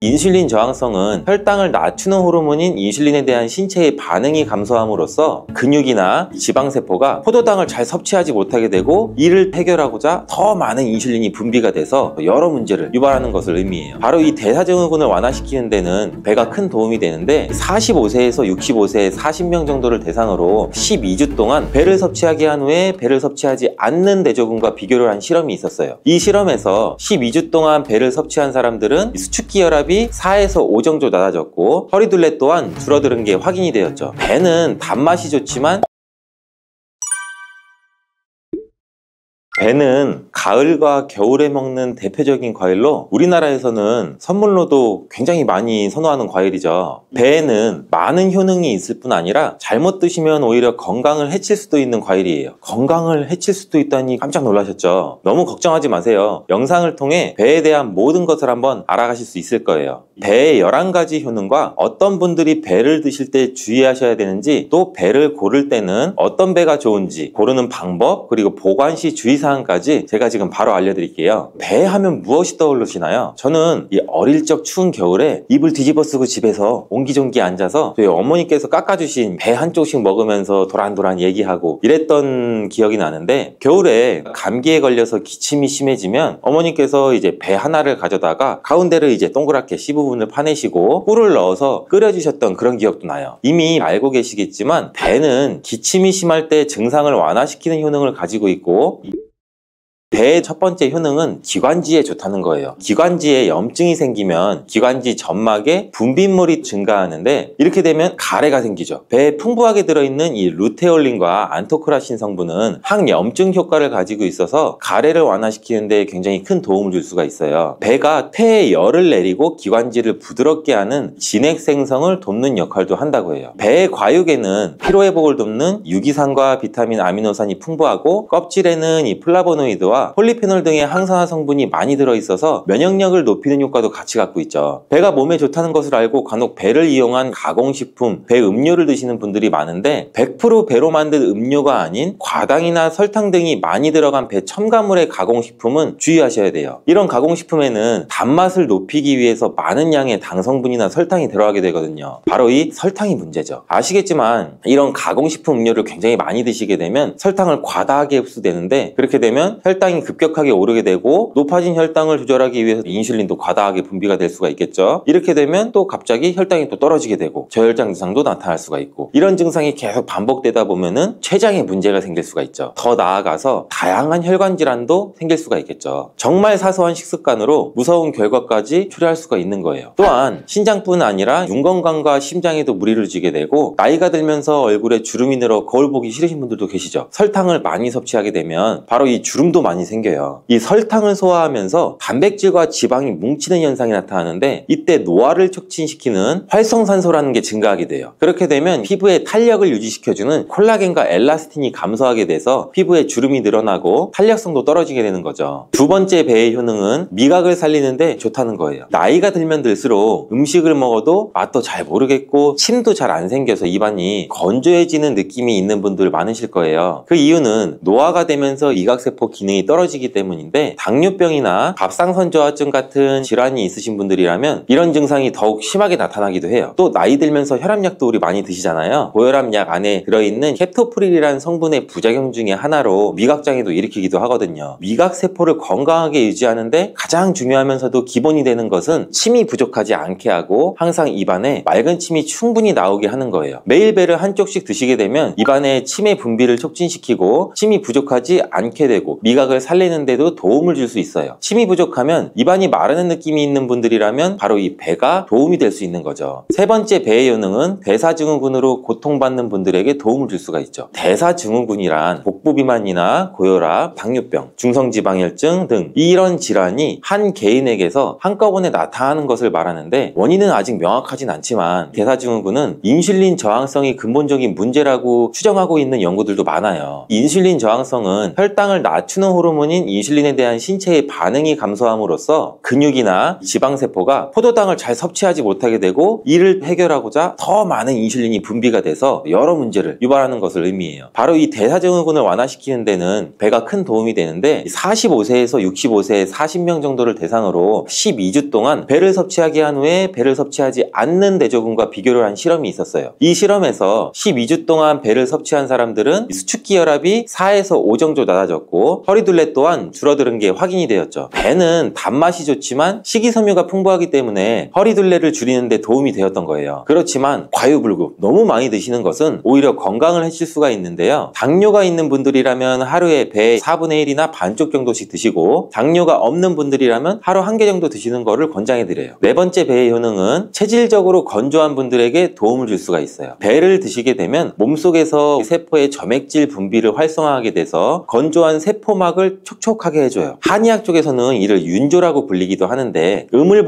인슐린 저항성은 혈당을 낮추는 호르몬인 인슐린에 대한 신체의 반응이 감소함으로써 근육이나 지방세포가 포도당을 잘 섭취하지 못하게 되고 이를 해결하고자 더 많은 인슐린이 분비가 돼서 여러 문제를 유발하는 것을 의미해요. 바로 이 대사증후군을 완화시키는 데는 배가 큰 도움이 되는데 45세에서 65세의 40명 정도를 대상으로 12주 동안 배를 섭취하게 한 후에 배를 섭취하지 않는 대조군과 비교를 한 실험이 있었어요. 이 실험에서 12주 동안 배를 섭취한 사람들은 수축기 혈압이 4에서 5 정도 낮아졌고 허리둘레 또한 줄어드는 게 확인이 되었죠. 배는 단맛이 좋지만 배는 가을과 겨울에 먹는 대표적인 과일로 우리나라에서는 선물로도 굉장히 많이 선호하는 과일이죠. 배에는 많은 효능이 있을 뿐 아니라 잘못 드시면 오히려 건강을 해칠 수도 있는 과일이에요. 건강을 해칠 수도 있다니 깜짝 놀라셨죠? 너무 걱정하지 마세요. 영상을 통해 배에 대한 모든 것을 한번 알아가실 수 있을 거예요. 배의 11가지 효능과 어떤 분들이 배를 드실 때 주의하셔야 되는지, 또 배를 고를 때는 어떤 배가 좋은지 고르는 방법, 그리고 보관 시 주의사항까지 제가 지금 바로 알려드릴게요. 배 하면 무엇이 떠오르시나요? 저는 이 어릴 적 추운 겨울에 이불 뒤집어 쓰고 집에서 옹기종기 앉아서 저희 어머니께서 깎아주신 배 한 쪽씩 먹으면서 도란도란 얘기하고 이랬던 기억이 나는데, 겨울에 감기에 걸려서 기침이 심해지면 어머니께서 이제 배 하나를 가져다가 가운데를 이제 동그랗게 C 부분을 파내시고 꿀을 넣어서 끓여주셨던 그런 기억도 나요. 이미 알고 계시겠지만 배는 기침이 심할 때 증상을 완화시키는 효능을 가지고 있고, 배의 첫 번째 효능은 기관지에 좋다는 거예요. 기관지에 염증이 생기면 기관지 점막에 분비물이 증가하는데, 이렇게 되면 가래가 생기죠. 배에 풍부하게 들어있는 이 루테올린과 안토크라신 성분은 항염증 효과를 가지고 있어서 가래를 완화시키는 데 굉장히 큰 도움을 줄 수가 있어요. 배가 폐에 열을 내리고 기관지를 부드럽게 하는 진액 생성을 돕는 역할도 한다고 해요. 배의 과육에는 피로회복을 돕는 유기산과 비타민, 아미노산이 풍부하고, 껍질에는 이 플라보노이드와 폴리페놀 등의 항산화 성분이 많이 들어있어서 면역력을 높이는 효과도 같이 갖고 있죠. 배가 몸에 좋다는 것을 알고 간혹 배를 이용한 가공식품, 배 음료를 드시는 분들이 많은데, 100% 배로 만든 음료가 아닌 과당이나 설탕 등이 많이 들어간 배 첨가물의 가공식품은 주의하셔야 돼요. 이런 가공식품에는 단맛을 높이기 위해서 많은 양의 당 성분이나 설탕이 들어가게 되거든요. 바로 이 설탕이 문제죠. 아시겠지만 이런 가공식품 음료를 굉장히 많이 드시게 되면 설탕을 과다하게 흡수되는데, 그렇게 되면 혈당이 급격하게 오르게 되고 높아진 혈당을 조절하기 위해서 인슐린도 과다하게 분비가 될 수가 있겠죠. 이렇게 되면 또 갑자기 혈당이 또 떨어지게 되고 저혈당 증상도 나타날 수가 있고, 이런 증상이 계속 반복되다 보면은 췌장에 문제가 생길 수가 있죠. 더 나아가서 다양한 혈관 질환도 생길 수가 있겠죠. 정말 사소한 식습관으로 무서운 결과까지 초래할 수가 있는 거예요. 또한 신장뿐 아니라 눈 건강과 심장에도 무리를 주게 되고, 나이가 들면서 얼굴에 주름이 늘어 거울 보기 싫으신 분들도 계시죠. 설탕을 많이 섭취하게 되면 바로 이 주름도 많이 생겨요. 이 설탕을 소화하면서 단백질과 지방이 뭉치는 현상이 나타나는데, 이때 노화를 촉진시키는 활성산소라는 게 증가하게 돼요. 그렇게 되면 피부의 탄력을 유지시켜주는 콜라겐과 엘라스틴이 감소하게 돼서 피부에 주름이 늘어나고 탄력성도 떨어지게 되는 거죠. 두 번째 배의 효능은 미각을 살리는데 좋다는 거예요. 나이가 들면 들수록 음식을 먹어도 맛도 잘 모르겠고 침도 잘 안 생겨서 입안이 건조해지는 느낌이 있는 분들 많으실 거예요. 그 이유는 노화가 되면서 이각세포 기능이 떨어지기 때문인데, 당뇨병이나 갑상선저하증 같은 질환이 있으신 분들이라면 이런 증상이 더욱 심하게 나타나기도 해요. 또 나이 들면서 혈압약도 우리 많이 드시잖아요. 고혈압약 안에 들어있는 캡토프릴이라는 성분의 부작용 중에 하나로 미각장애도 일으키기도 하거든요. 미각세포를 건강하게 유지하는데 가장 중요하면서도 기본이 되는 것은 침이 부족하지 않게 하고 항상 입안에 맑은 침이 충분히 나오게 하는 거예요. 매일 배를 한쪽씩 드시게 되면 입안에 침의 분비를 촉진시키고 침이 부족하지 않게 되고 미각을 살리는 데도 도움을 줄 수 있어요. 침이 부족하면 입안이 마르는 느낌이 있는 분들이라면 바로 이 배가 도움이 될 수 있는 거죠. 세 번째 배의 효능은 대사증후군으로 고통받는 분들에게 도움을 줄 수가 있죠. 대사증후군이란 복부비만이나 고혈압, 당뇨병, 중성지방혈증 등 이런 질환이 한 개인에게서 한꺼번에 나타나는 것을 말하는데, 원인은 아직 명확하진 않지만 대사증후군은 인슐린 저항성이 근본적인 문제라고 추정하고 있는 연구들도 많아요. 인슐린 저항성은 혈당을 낮추는 호르몬 호르몬인 인슐린에 대한 신체의 반응이 감소함으로써 근육이나 지방세포가 포도당을 잘 섭취하지 못하게 되고, 이를 해결하고자 더 많은 인슐린이 분비가 돼서 여러 문제를 유발하는 것을 의미해요. 바로 이 대사증후군을 완화시키는 데는 배가 큰 도움이 되는데, 45세에서 65세 40명 정도를 대상으로 12주 동안 배를 섭취하게 한 후에 배를 섭취하지 않는 대조군과 비교를 한 실험이 있었어요. 이 실험에서 12주 동안 배를 섭취한 사람들은 수축기 혈압이 4에서 5 정도 낮아졌고, 허리둘레 또한 줄어드는 게 확인이 되었죠. 배는 단맛이 좋지만 식이섬유가 풍부하기 때문에 허리둘레를 줄이는 데 도움이 되었던 거예요. 그렇지만 과유불급, 너무 많이 드시는 것은 오히려 건강을 해칠 수가 있는데요. 당뇨가 있는 분들이라면 하루에 배 4분의 1이나 반쪽 정도씩 드시고, 당뇨가 없는 분들이라면 하루 1개 정도 드시는 거를 권장해 드려요. 네 번째 배의 효능은 체질적으로 건조한 분들에게 도움을 줄 수가 있어요. 배를 드시게 되면 몸속에서 세포의 점액질 분비를 활성화하게 돼서 건조한 세포막을 촉촉하게 해줘요. 한의학 쪽에서는 이를 윤조라고 불리기도 하는데, 음을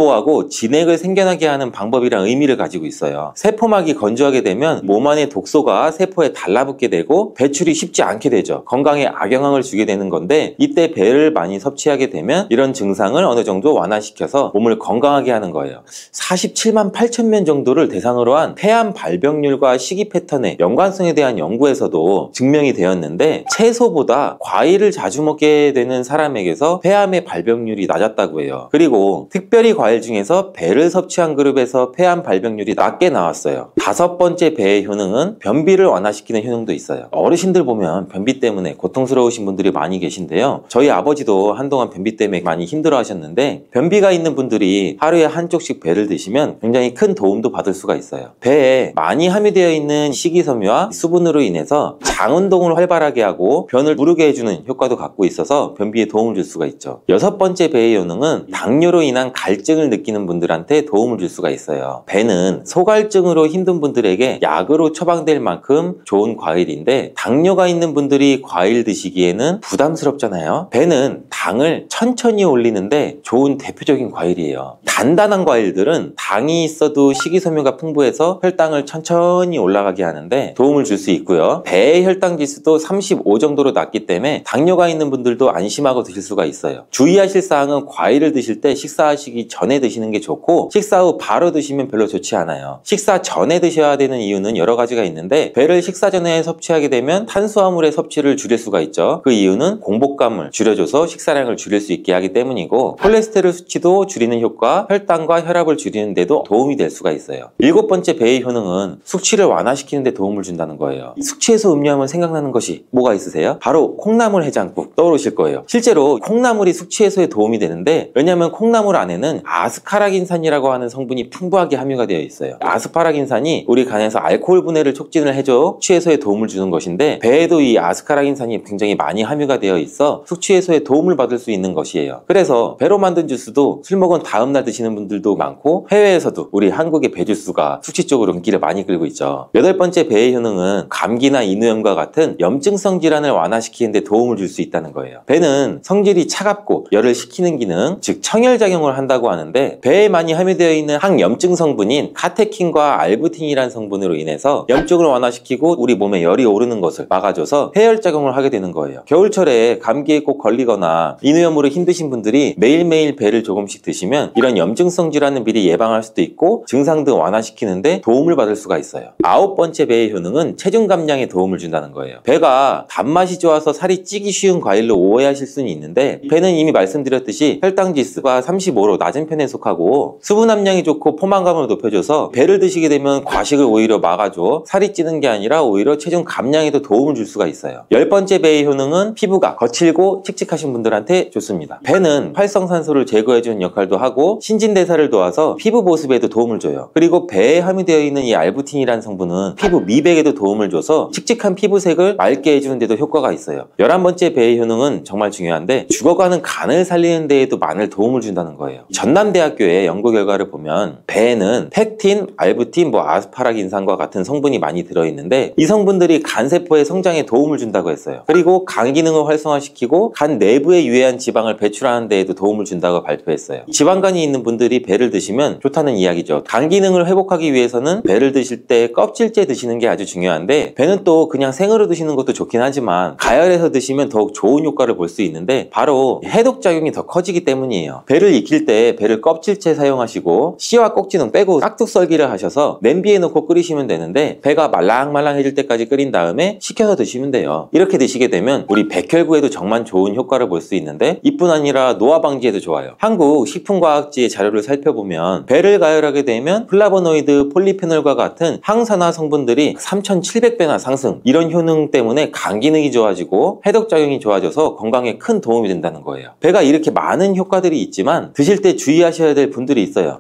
진액을 생겨나게 하는 방법이란 의미를 가지고 있어요. 세포막이 건조하게 되면 몸 안의 독소가 세포에 달라붙게 되고 배출이 쉽지 않게 되죠. 건강에 악영향을 주게 되는 건데, 이때 배를 많이 섭취하게 되면 이런 증상을 어느 정도 완화시켜서 몸을 건강하게 하는 거예요. 47만 8천 명 정도를 대상으로 한 폐암 발병률과 식이 패턴의 연관성에 대한 연구에서도 증명이 되었는데, 채소보다 과일을 자주 먹게 되는 사람에게서 폐암의 발병률이 낮았다고 해요. 그리고 특별히 과일 중에서 배를 섭취한 그룹에서 폐암 발병률이 낮게 나왔어요. 다섯 번째 배의 효능은 변비를 완화시키는 효능도 있어요. 어르신들 보면 변비 때문에 고통스러우신 분들이 많이 계신데요. 저희 아버지도 한동안 변비 때문에 많이 힘들어 하셨는데, 변비가 있는 분들이 하루에 한쪽씩 배를 드시면 굉장히 큰 도움도 받을 수가 있어요. 배에 많이 함유되어 있는 식이섬유와 수분으로 인해서 장 운동을 활발하게 하고 변을 무르게 해주는 효과도 갖고 있어서 변비에 도움을 줄 수가 있죠. 여섯 번째 배의 효능은 당뇨로 인한 갈증을 느끼는 분들한테 도움을 줄 수가 있어요. 배는 소갈증으로 힘든 분들에게 약으로 처방될 만큼 좋은 과일인데, 당뇨가 있는 분들이 과일 드시기에는 부담스럽잖아요. 배는 당을 천천히 올리는데 좋은 대표적인 과일이에요. 단단한 과일들은 당이 있어도 식이섬유가 풍부해서 혈당을 천천히 올라가게 하는데 도움을 줄 수 있고요. 배의 혈당 지수도 35 정도로 낮기 때문에 당뇨가 있는 분들도 안심하고 드실 수가 있어요. 주의하실 사항은 과일을 드실 때 식사하시기 전에 드시는 게 좋고, 식사 후 바로 드시면 별로 좋지 않아요. 식사 전에 드셔야 되는 이유는 여러 가지가 있는데, 배를 식사 전에 섭취하게 되면 탄수화물의 섭취를 줄일 수가 있죠. 그 이유는 공복감을 줄여줘서 식사량을 줄일 수 있게 하기 때문이고, 콜레스테롤 수치도 줄이는 효과, 혈당과 혈압을 줄이는 데도 도움이 될 수가 있어요. 일곱 번째 배의 효능은 숙취를 완화시키는 데 도움을 준다는 거예요. 숙취해소 음료하면 생각나는 것이 뭐가 있으세요? 바로 콩나물 해장국 떠오르실 거예요. 실제로 콩나물이 숙취 해소에 도움이 되는데, 왜냐하면 콩나물 안에는 아스파라긴산이라고 하는 성분이 풍부하게 함유가 되어 있어요. 아스파라긴산이 우리 간에서 알코올 분해를 촉진을 해줘 숙취 해소에 도움을 주는 것인데, 배에도 이 아스파라긴산이 굉장히 많이 함유가 되어 있어 숙취 해소에 도움을 받을 수 있는 것이에요. 그래서 배로 만든 주스도 술 먹은 다음날 드시는 분들도 많고, 해외에서도 우리 한국의 배 주스가 숙취 쪽으로 인기를 많이 끌고 있죠. 여덟 번째 배의 효능은 감기나 인후염과 같은 염증성 질환을 완화시키는 데 도움을 줄 수 있다는 거예요. 배는 성질이 차갑고 열을 식히는 기능, 즉 청열작용을 한다고 하는데, 배에 많이 함유되어 있는 항염증 성분인 카테킨과 알부틴이라는 성분으로 인해서 염증을 완화시키고 우리 몸에 열이 오르는 것을 막아줘서 해열작용을 하게 되는 거예요. 겨울철에 감기에 꼭 걸리거나 인후염으로 힘드신 분들이 매일매일 배를 조금씩 드시면 이런 염증성 질환을 미리 예방할 수도 있고, 증상 등 완화시키는데 도움을 받을 수가 있어요. 아홉 번째 배의 효능은 체중 감량에 도움을 준다는 거예요. 배가 단맛이 좋아서 살이 찌기 쉬운 과일로 오해하실 수는 있는데, 배는 이미 말씀드렸듯이 혈당 지수가 35로 낮은 편에 속하고 수분 함량이 좋고 포만감을 높여줘서 배를 드시게 되면 과식을 오히려 막아줘 살이 찌는 게 아니라 오히려 체중 감량에도 도움을 줄 수가 있어요. 열 번째 배의 효능은 피부가 거칠고 칙칙하신 분들한테 좋습니다. 배는 활성산소를 제거해주는 역할도 하고 신진대사를 도와서 피부 보습에도 도움을 줘요. 그리고 배에 함유되어 있는 이 알부틴이라는 성분은 피부 미백에도 도움을 줘서 칙칙한 피부색을 맑게 해주는 데도 효과가 있어요. 11번째 배의 효능은 정말 중요한데, 죽어가는 간을 살리는 데에도 많은 도움을 준다는 거예요. 전남대학교의 연구 결과를 보면 배에는 펙틴, 알부틴, 아스파라긴산과 같은 성분이 많이 들어있는데, 이 성분들이 간세포의 성장에 도움을 준다고 했어요. 그리고 간 기능을 활성화시키고 간 내부에 유해한 지방을 배출하는 데에도 도움을 준다고 발표했어요. 지방간이 있는 분들이 배를 드시면 좋다는 이야기죠. 간 기능을 회복하기 위해서는 배를 드실 때 껍질째 드시는 게 아주 중요한데, 배는 또 그냥 생으로 드시는 것도 좋긴 하지만 가열해서 드시면 더욱 좋은 효과를 볼 수 있는데 바로 해독작용이 더 커지기 때문이에요. 배를 익힐 때 배를 껍질째 사용하시고 씨와 꼭지는 빼고 깍둑 썰기를 하셔서 냄비에 넣고 끓이시면 되는데 배가 말랑말랑해질 때까지 끓인 다음에 식혀서 드시면 돼요. 이렇게 드시게 되면 우리 백혈구에도 정말 좋은 효과를 볼 수 있는데 이뿐 아니라 노화 방지에도 좋아요. 한국 식품과학지의 자료를 살펴보면 배를 가열하게 되면 플라보노이드, 폴리페놀과 같은 항산화 성분들이 3,700배나 상승, 이런 효능 때문에 간 기능이 좋아지고 해독작용이 좋아져서 건강에 큰 도움이 된다는 거예요. 배가 이렇게 많은 효과들이 있지만 드실 때 주의하셔야 될 분들이 있어요.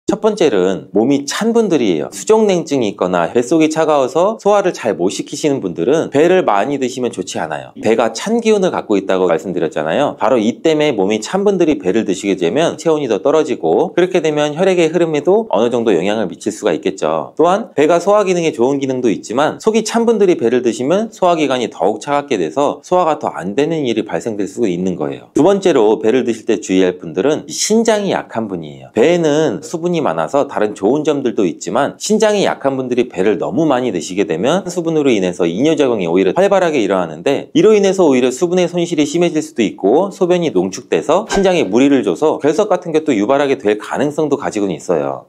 첫 번째는 몸이 찬 분들이에요. 수족냉증이 있거나 뱃속이 차가워서 소화를 잘 못 시키시는 분들은 배를 많이 드시면 좋지 않아요. 배가 찬 기운을 갖고 있다고 말씀드렸잖아요. 바로 이 때문에 몸이 찬 분들이 배를 드시게 되면 체온이 더 떨어지고 그렇게 되면 혈액의 흐름에도 어느 정도 영향을 미칠 수가 있겠죠. 또한 배가 소화 기능에 좋은 기능도 있지만 속이 찬 분들이 배를 드시면 소화기관이 더욱 차갑게 돼서 소화가 더 안 되는 일이 발생될 수도 있는 거예요. 두 번째로 배를 드실 때 주의할 분들은 신장이 약한 분이에요. 배에는 수분이 많아서 다른 좋은 점들도 있지만 신장이 약한 분들이 배를 너무 많이 드시게 되면 수분으로 인해서 이뇨작용이 오히려 활발하게 일어나는데 이로 인해서 오히려 수분의 손실이 심해질 수도 있고 소변이 농축돼서 신장에 무리를 줘서 결석 같은 것도 유발하게 될 가능성도 가지고는 있어요.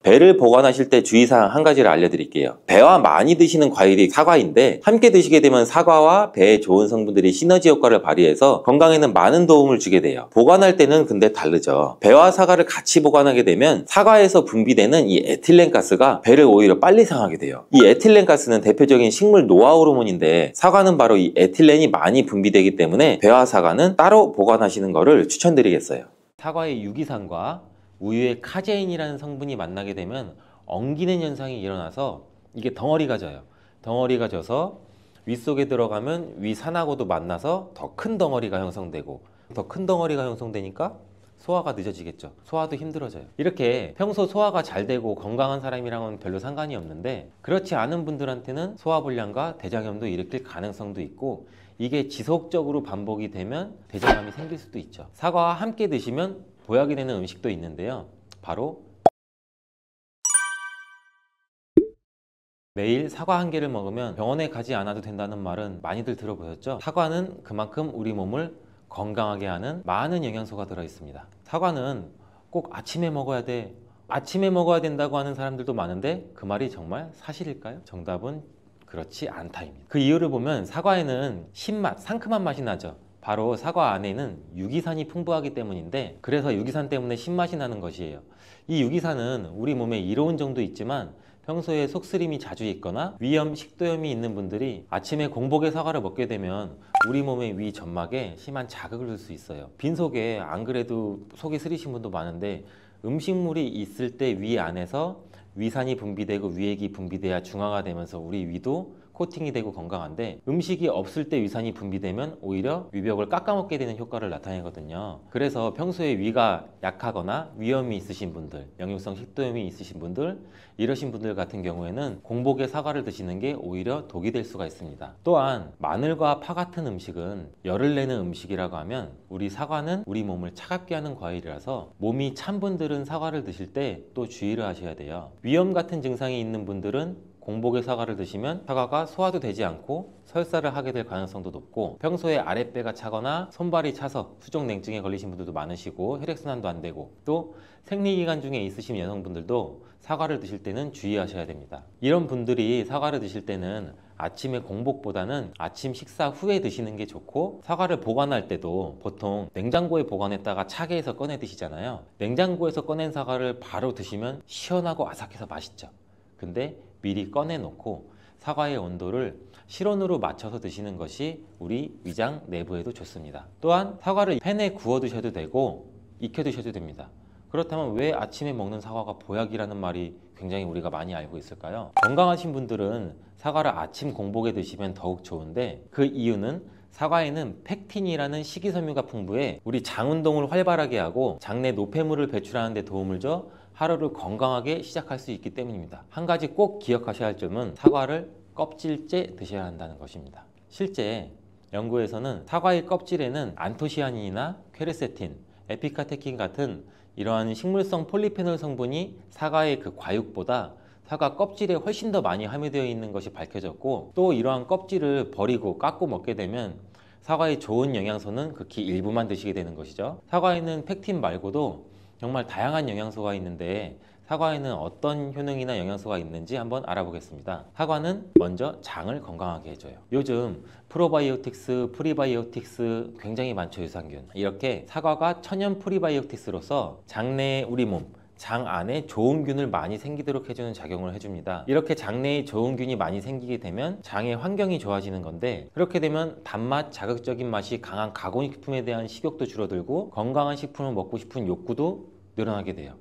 배를 보관하실 때 주의사항 한 가지를 알려드릴게요. 배와 많이 드시는 과일이 사과인데 함께 드시게 되면 사과와 배에 좋은 성분들이 시너지 효과를 발휘해서 건강에는 많은 도움을 주게 돼요. 보관할 때는 근데 다르죠. 배와 사과를 같이 보관하게 되면 사과에서 분비되는 이 에틸렌가스가 배를 오히려 빨리 상하게 돼요. 이 에틸렌가스는 대표적인 식물 노화 호르몬인데 사과는 바로 이 에틸렌이 많이 분비되기 때문에 배와 사과는 따로 보관하시는 것을 추천드리겠어요. 사과의 유기산과 우유에 카제인이라는 성분이 만나게 되면 엉기는 현상이 일어나서 이게 덩어리가 져요. 덩어리가 져서 윗속에 들어가면 위산하고도 만나서 더 큰 덩어리가 형성되고 더 큰 덩어리가 형성되니까 소화가 늦어지겠죠. 소화도 힘들어져요. 이렇게 평소 소화가 잘 되고 건강한 사람이랑은 별로 상관이 없는데 그렇지 않은 분들한테는 소화불량과 대장염도 일으킬 가능성도 있고 이게 지속적으로 반복이 되면 대장암이 생길 수도 있죠. 사과와 함께 드시면 보약이 되는 음식도 있는데요. 바로 매일 사과 한 개를 먹으면 병원에 가지 않아도 된다는 말은 많이들 들어보셨죠? 사과는 그만큼 우리 몸을 건강하게 하는 많은 영양소가 들어 있습니다. 사과는 꼭 아침에 먹어야 돼. 아침에 먹어야 된다고 하는 사람들도 많은데 그 말이 정말 사실일까요? 정답은 그렇지 않다입니다. 그 이유를 보면 사과에는 신맛, 상큼한 맛이 나죠. 바로 사과 안에는 유기산이 풍부하기 때문인데 그래서 유기산 때문에 신맛이 나는 것이에요. 이 유기산은 우리 몸에 이로운 정도 있지만 평소에 속쓰림이 자주 있거나 위염, 식도염이 있는 분들이 아침에 공복에 사과를 먹게 되면 우리 몸의 위 점막에 심한 자극을 줄 수 있어요. 빈속에 안 그래도 속이 쓰리신 분도 많은데 음식물이 있을 때 위 안에서 위산이 분비되고 위액이 분비돼야 중화가 되면서 우리 위도 코팅이 되고 건강한데 음식이 없을 때 위산이 분비되면 오히려 위벽을 깎아먹게 되는 효과를 나타내거든요. 그래서 평소에 위가 약하거나 위염이 있으신 분들, 역류성 식도염이 있으신 분들, 이러신 분들 같은 경우에는 공복에 사과를 드시는 게 오히려 독이 될 수가 있습니다. 또한 마늘과 파 같은 음식은 열을 내는 음식이라고 하면 우리 사과는 우리 몸을 차갑게 하는 과일이라서 몸이 찬 분들은 사과를 드실 때 또 주의를 하셔야 돼요. 위염 같은 증상이 있는 분들은 공복에 사과를 드시면 사과가 소화도 되지 않고 설사를 하게 될 가능성도 높고 평소에 아랫배가 차거나 손발이 차서 수족냉증에 걸리신 분들도 많으시고 혈액순환도 안 되고 또 생리기간 중에 있으신 여성분들도 사과를 드실 때는 주의하셔야 됩니다. 이런 분들이 사과를 드실 때는 아침에 공복보다는 아침 식사 후에 드시는 게 좋고 사과를 보관할 때도 보통 냉장고에 보관했다가 차게 해서 꺼내 드시잖아요. 냉장고에서 꺼낸 사과를 바로 드시면 시원하고 아삭해서 맛있죠. 근데 미리 꺼내놓고 사과의 온도를 실온으로 맞춰서 드시는 것이 우리 위장 내부에도 좋습니다. 또한 사과를 팬에 구워 드셔도 되고 익혀 드셔도 됩니다. 그렇다면 왜 아침에 먹는 사과가 보약이라는 말이 굉장히 우리가 많이 알고 있을까요? 건강하신 분들은 사과를 아침 공복에 드시면 더욱 좋은데 그 이유는 사과에는 펙틴이라는 식이섬유가 풍부해 우리 장 운동을 활발하게 하고 장내 노폐물을 배출하는 데 도움을 줘 하루를 건강하게 시작할 수 있기 때문입니다. 한 가지 꼭 기억하셔야 할 점은 사과를 껍질째 드셔야 한다는 것입니다. 실제 연구에서는 사과의 껍질에는 안토시아닌이나 퀘르세틴, 에피카테킨 같은 이러한 식물성 폴리페놀 성분이 사과의 그 과육보다 사과 껍질에 훨씬 더 많이 함유되어 있는 것이 밝혀졌고 또 이러한 껍질을 버리고 깎고 먹게 되면 사과의 좋은 영양소는 극히 일부만 드시게 되는 것이죠. 사과에는 펙틴 말고도 정말 다양한 영양소가 있는데 사과에는 어떤 효능이나 영양소가 있는지 한번 알아보겠습니다. 사과는 먼저 장을 건강하게 해줘요. 요즘 프로바이오틱스, 프리바이오틱스 굉장히 많죠, 유산균. 이렇게 사과가 천연 프리바이오틱스로서 장내에 우리 몸, 장 안에 좋은 균을 많이 생기도록 해주는 작용을 해줍니다. 이렇게 장내에 좋은 균이 많이 생기게 되면 장의 환경이 좋아지는 건데, 그렇게 되면 단맛, 자극적인 맛이 강한 가공식품에 대한 식욕도 줄어들고 건강한 식품을 먹고 싶은 욕구도 늘어나게 돼요.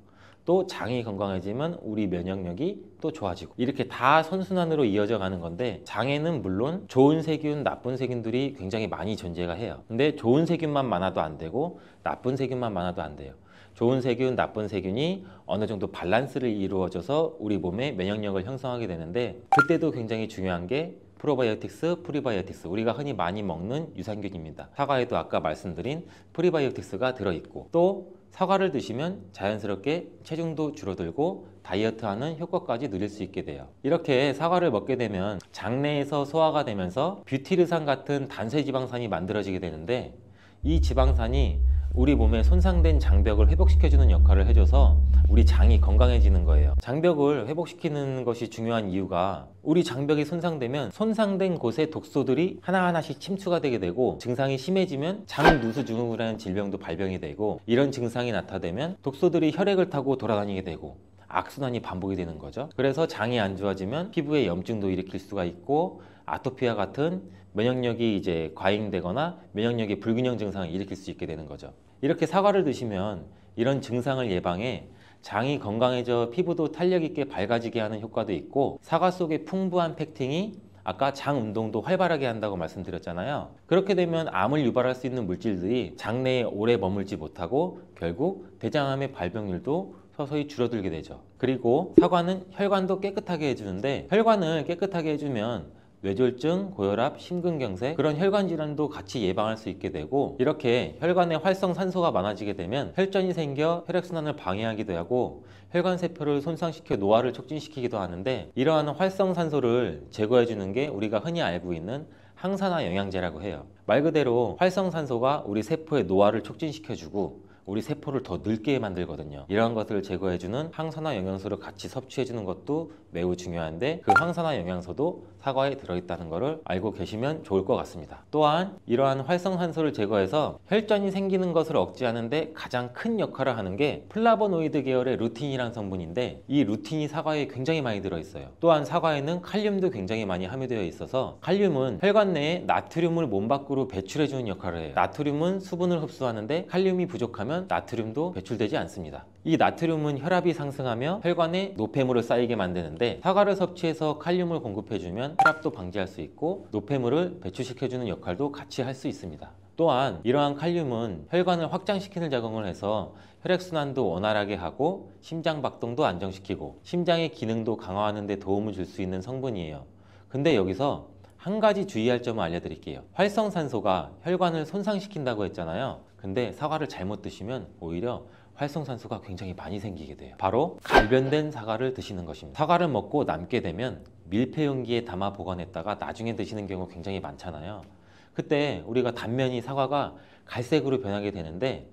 또 장이 건강해지면 우리 면역력이 또 좋아지고, 이렇게 다 선순환으로 이어져 가는 건데, 장에는 물론 좋은 세균, 나쁜 세균들이 굉장히 많이 존재가 해요. 근데 좋은 세균만 많아도 안 되고 나쁜 세균만 많아도 안 돼요. 좋은 세균, 나쁜 세균이 어느 정도 밸런스를 이루어져서 우리 몸의 면역력을 형성하게 되는데, 그때도 굉장히 중요한 게 프로바이오틱스, 프리바이오틱스, 우리가 흔히 많이 먹는 유산균입니다. 사과에도 아까 말씀드린 프리바이오틱스가 들어있고, 또 사과를 드시면 자연스럽게 체중도 줄어들고 다이어트하는 효과까지 누릴 수 있게 돼요. 이렇게 사과를 먹게 되면 장내에서 소화가 되면서 뷰티르산 같은 단세지방산이 만들어지게 되는데, 이 지방산이 우리 몸에 손상된 장벽을 회복시켜주는 역할을 해줘서 우리 장이 건강해지는 거예요. 장벽을 회복시키는 것이 중요한 이유가, 우리 장벽이 손상되면 손상된 곳에 독소들이 하나하나씩 침투가 되게 되고, 증상이 심해지면 장누수증후군이라는 질병도 발병이 되고, 이런 증상이 나타나면 독소들이 혈액을 타고 돌아다니게 되고 악순환이 반복이 되는 거죠. 그래서 장이 안 좋아지면 피부에 염증도 일으킬 수가 있고, 아토피와 같은 면역력이 이제 과잉되거나 면역력의 불균형 증상을 일으킬 수 있게 되는 거죠. 이렇게 사과를 드시면 이런 증상을 예방해 장이 건강해져 피부도 탄력 있게 밝아지게 하는 효과도 있고, 사과 속의 풍부한 펙틴이 아까 장 운동도 활발하게 한다고 말씀드렸잖아요. 그렇게 되면 암을 유발할 수 있는 물질들이 장내에 오래 머물지 못하고 결국 대장암의 발병률도 서서히 줄어들게 되죠. 그리고 사과는 혈관도 깨끗하게 해주는데, 혈관을 깨끗하게 해주면 뇌졸중, 고혈압, 심근경색, 그런 혈관 질환도 같이 예방할 수 있게 되고, 이렇게 혈관에 활성산소가 많아지게 되면 혈전이 생겨 혈액순환을 방해하기도 하고 혈관세포를 손상시켜 노화를 촉진시키기도 하는데, 이러한 활성산소를 제거해 주는 게 우리가 흔히 알고 있는 항산화 영양제라고 해요. 말 그대로 활성산소가 우리 세포의 노화를 촉진시켜주고 우리 세포를 더 늙게 만들거든요. 이러한 것들을 제거해주는 항산화 영양소를 같이 섭취해주는 것도 매우 중요한데, 그 항산화 영양소도 사과에 들어있다는 것을 알고 계시면 좋을 것 같습니다. 또한 이러한 활성산소를 제거해서 혈전이 생기는 것을 억제하는데 가장 큰 역할을 하는 게 플라보노이드 계열의 루틴이라는 성분인데, 이 루틴이 사과에 굉장히 많이 들어있어요. 또한 사과에는 칼륨도 굉장히 많이 함유되어 있어서, 칼륨은 혈관 내에 나트륨을 몸 밖으로 배출해주는 역할을 해요. 나트륨은 수분을 흡수하는데 칼륨이 부족하면 나트륨도 배출되지 않습니다. 이 나트륨은 혈압이 상승하며 혈관에 노폐물을 쌓이게 만드는데, 사과를 섭취해서 칼륨을 공급해주면 혈압도 방지할 수 있고 노폐물을 배출시켜주는 역할도 같이 할 수 있습니다. 또한 이러한 칼륨은 혈관을 확장시키는 작용을 해서 혈액순환도 원활하게 하고 심장 박동도 안정시키고 심장의 기능도 강화하는 데 도움을 줄 수 있는 성분이에요. 근데 여기서 한 가지 주의할 점을 알려드릴게요. 활성산소가 혈관을 손상시킨다고 했잖아요. 근데 사과를 잘못 드시면 오히려 활성산소가 굉장히 많이 생기게 돼요. 바로 갈변된 사과를 드시는 것입니다. 사과를 먹고 남게 되면 밀폐 용기에 담아 보관했다가 나중에 드시는 경우 굉장히 많잖아요. 그때 우리가 단면이 사과가 갈색으로 변하게 되는데,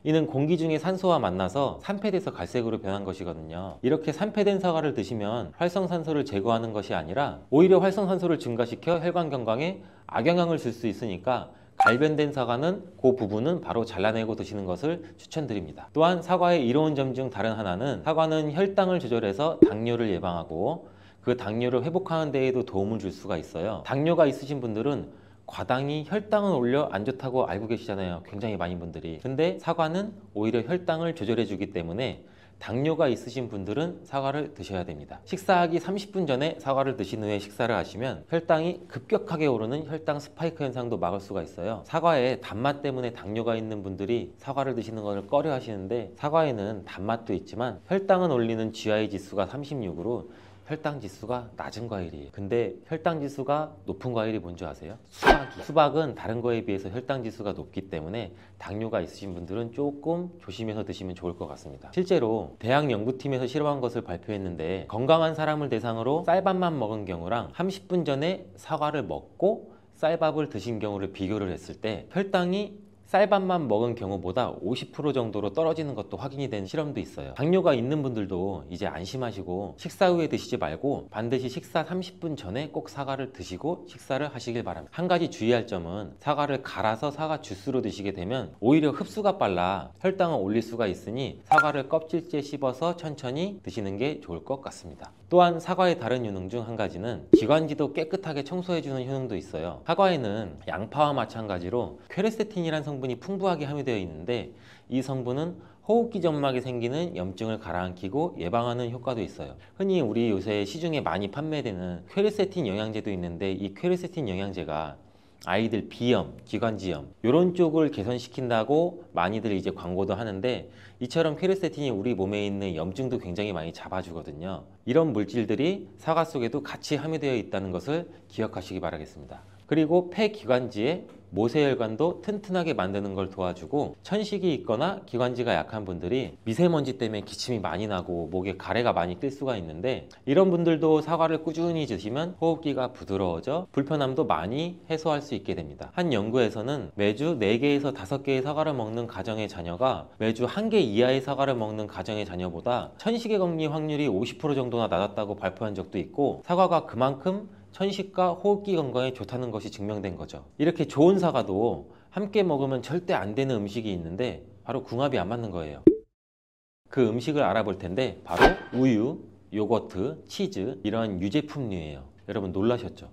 이는 공기 중에 산소와 만나서 산패돼서 갈색으로 변한 것이거든요. 이렇게 산패된 사과를 드시면 활성산소를 제거하는 것이 아니라 오히려 활성산소를 증가시켜 혈관 건강에 악영향을 줄 수 있으니까, 갈변된 사과는 그 부분은 바로 잘라내고 드시는 것을 추천드립니다. 또한 사과의 이로운 점 중 다른 하나는, 사과는 혈당을 조절해서 당뇨를 예방하고 그 당뇨를 회복하는 데에도 도움을 줄 수가 있어요. 당뇨가 있으신 분들은 과당이 혈당을 올려 안 좋다고 알고 계시잖아요, 굉장히 많은 분들이. 근데 사과는 오히려 혈당을 조절해 주기 때문에 당뇨가 있으신 분들은 사과를 드셔야 됩니다. 식사하기 30분 전에 사과를 드신 후에 식사를 하시면 혈당이 급격하게 오르는 혈당 스파이크 현상도 막을 수가 있어요. 사과에 단맛 때문에 당뇨가 있는 분들이 사과를 드시는 것을 꺼려 하시는데, 사과에는 단맛도 있지만 혈당을 올리는 GI 지수가 36으로 혈당 지수가 낮은 과일이에요. 근데 혈당 지수가 높은 과일이 뭔지 아세요? 수박은 다른 거에 비해서 혈당 지수가 높기 때문에 당뇨가 있으신 분들은 조금 조심해서 드시면 좋을 것 같습니다. 실제로 대학 연구팀에서 실험한 것을 발표했는데, 건강한 사람을 대상으로 쌀밥만 먹은 경우랑 30분 전에 사과를 먹고 쌀밥을 드신 경우를 비교를 했을 때 혈당이 쌀밥만 먹은 경우보다 50% 정도로 떨어지는 것도 확인이 된 실험도 있어요. 당뇨가 있는 분들도 이제 안심하시고 식사 후에 드시지 말고 반드시 식사 30분 전에 꼭 사과를 드시고 식사를 하시길 바랍니다. 한 가지 주의할 점은 사과를 갈아서 사과 주스로 드시게 되면 오히려 흡수가 빨라 혈당을 올릴 수가 있으니 사과를 껍질째 씹어서 천천히 드시는 게 좋을 것 같습니다. 또한 사과의 다른 효능 중 한 가지는 기관지도 깨끗하게 청소해주는 효능도 있어요. 사과에는 양파와 마찬가지로 퀘르세틴이라는 성분이 풍부하게 함유되어 있는데 이 성분은 호흡기 점막에 생기는 염증을 가라앉히고 예방하는 효과도 있어요. 흔히 우리 요새 시중에 많이 판매되는 퀘르세틴 영양제도 있는데 이 퀘르세틴 영양제가 아이들 비염, 기관지염 이런 쪽을 개선시킨다고 많이들 이제 광고도 하는데 이처럼 퀘르세틴이 우리 몸에 있는 염증도 굉장히 많이 잡아주거든요. 이런 물질들이 사과 속에도 같이 함유되어 있다는 것을 기억하시기 바라겠습니다. 그리고 폐기관지에 모세혈관도 튼튼하게 만드는 걸 도와주고 천식이 있거나 기관지가 약한 분들이 미세먼지 때문에 기침이 많이 나고 목에 가래가 많이 낄 수가 있는데 이런 분들도 사과를 꾸준히 드시면 호흡기가 부드러워져 불편함도 많이 해소할 수 있게 됩니다. 한 연구에서는 매주 4개에서 5개의 사과를 먹는 가정의 자녀가 매주 1개 이하의 사과를 먹는 가정의 자녀보다 천식에 걸릴 확률이 50% 정도나 낮았다고 발표한 적도 있고 사과가 그만큼 천식과 호흡기 건강에 좋다는 것이 증명된 거죠. 이렇게 좋은 사과도 함께 먹으면 절대 안 되는 음식이 있는데 바로 궁합이 안 맞는 거예요. 그 음식을 알아볼 텐데 바로 우유, 요거트, 치즈 이런 유제품류예요. 여러분 놀라셨죠?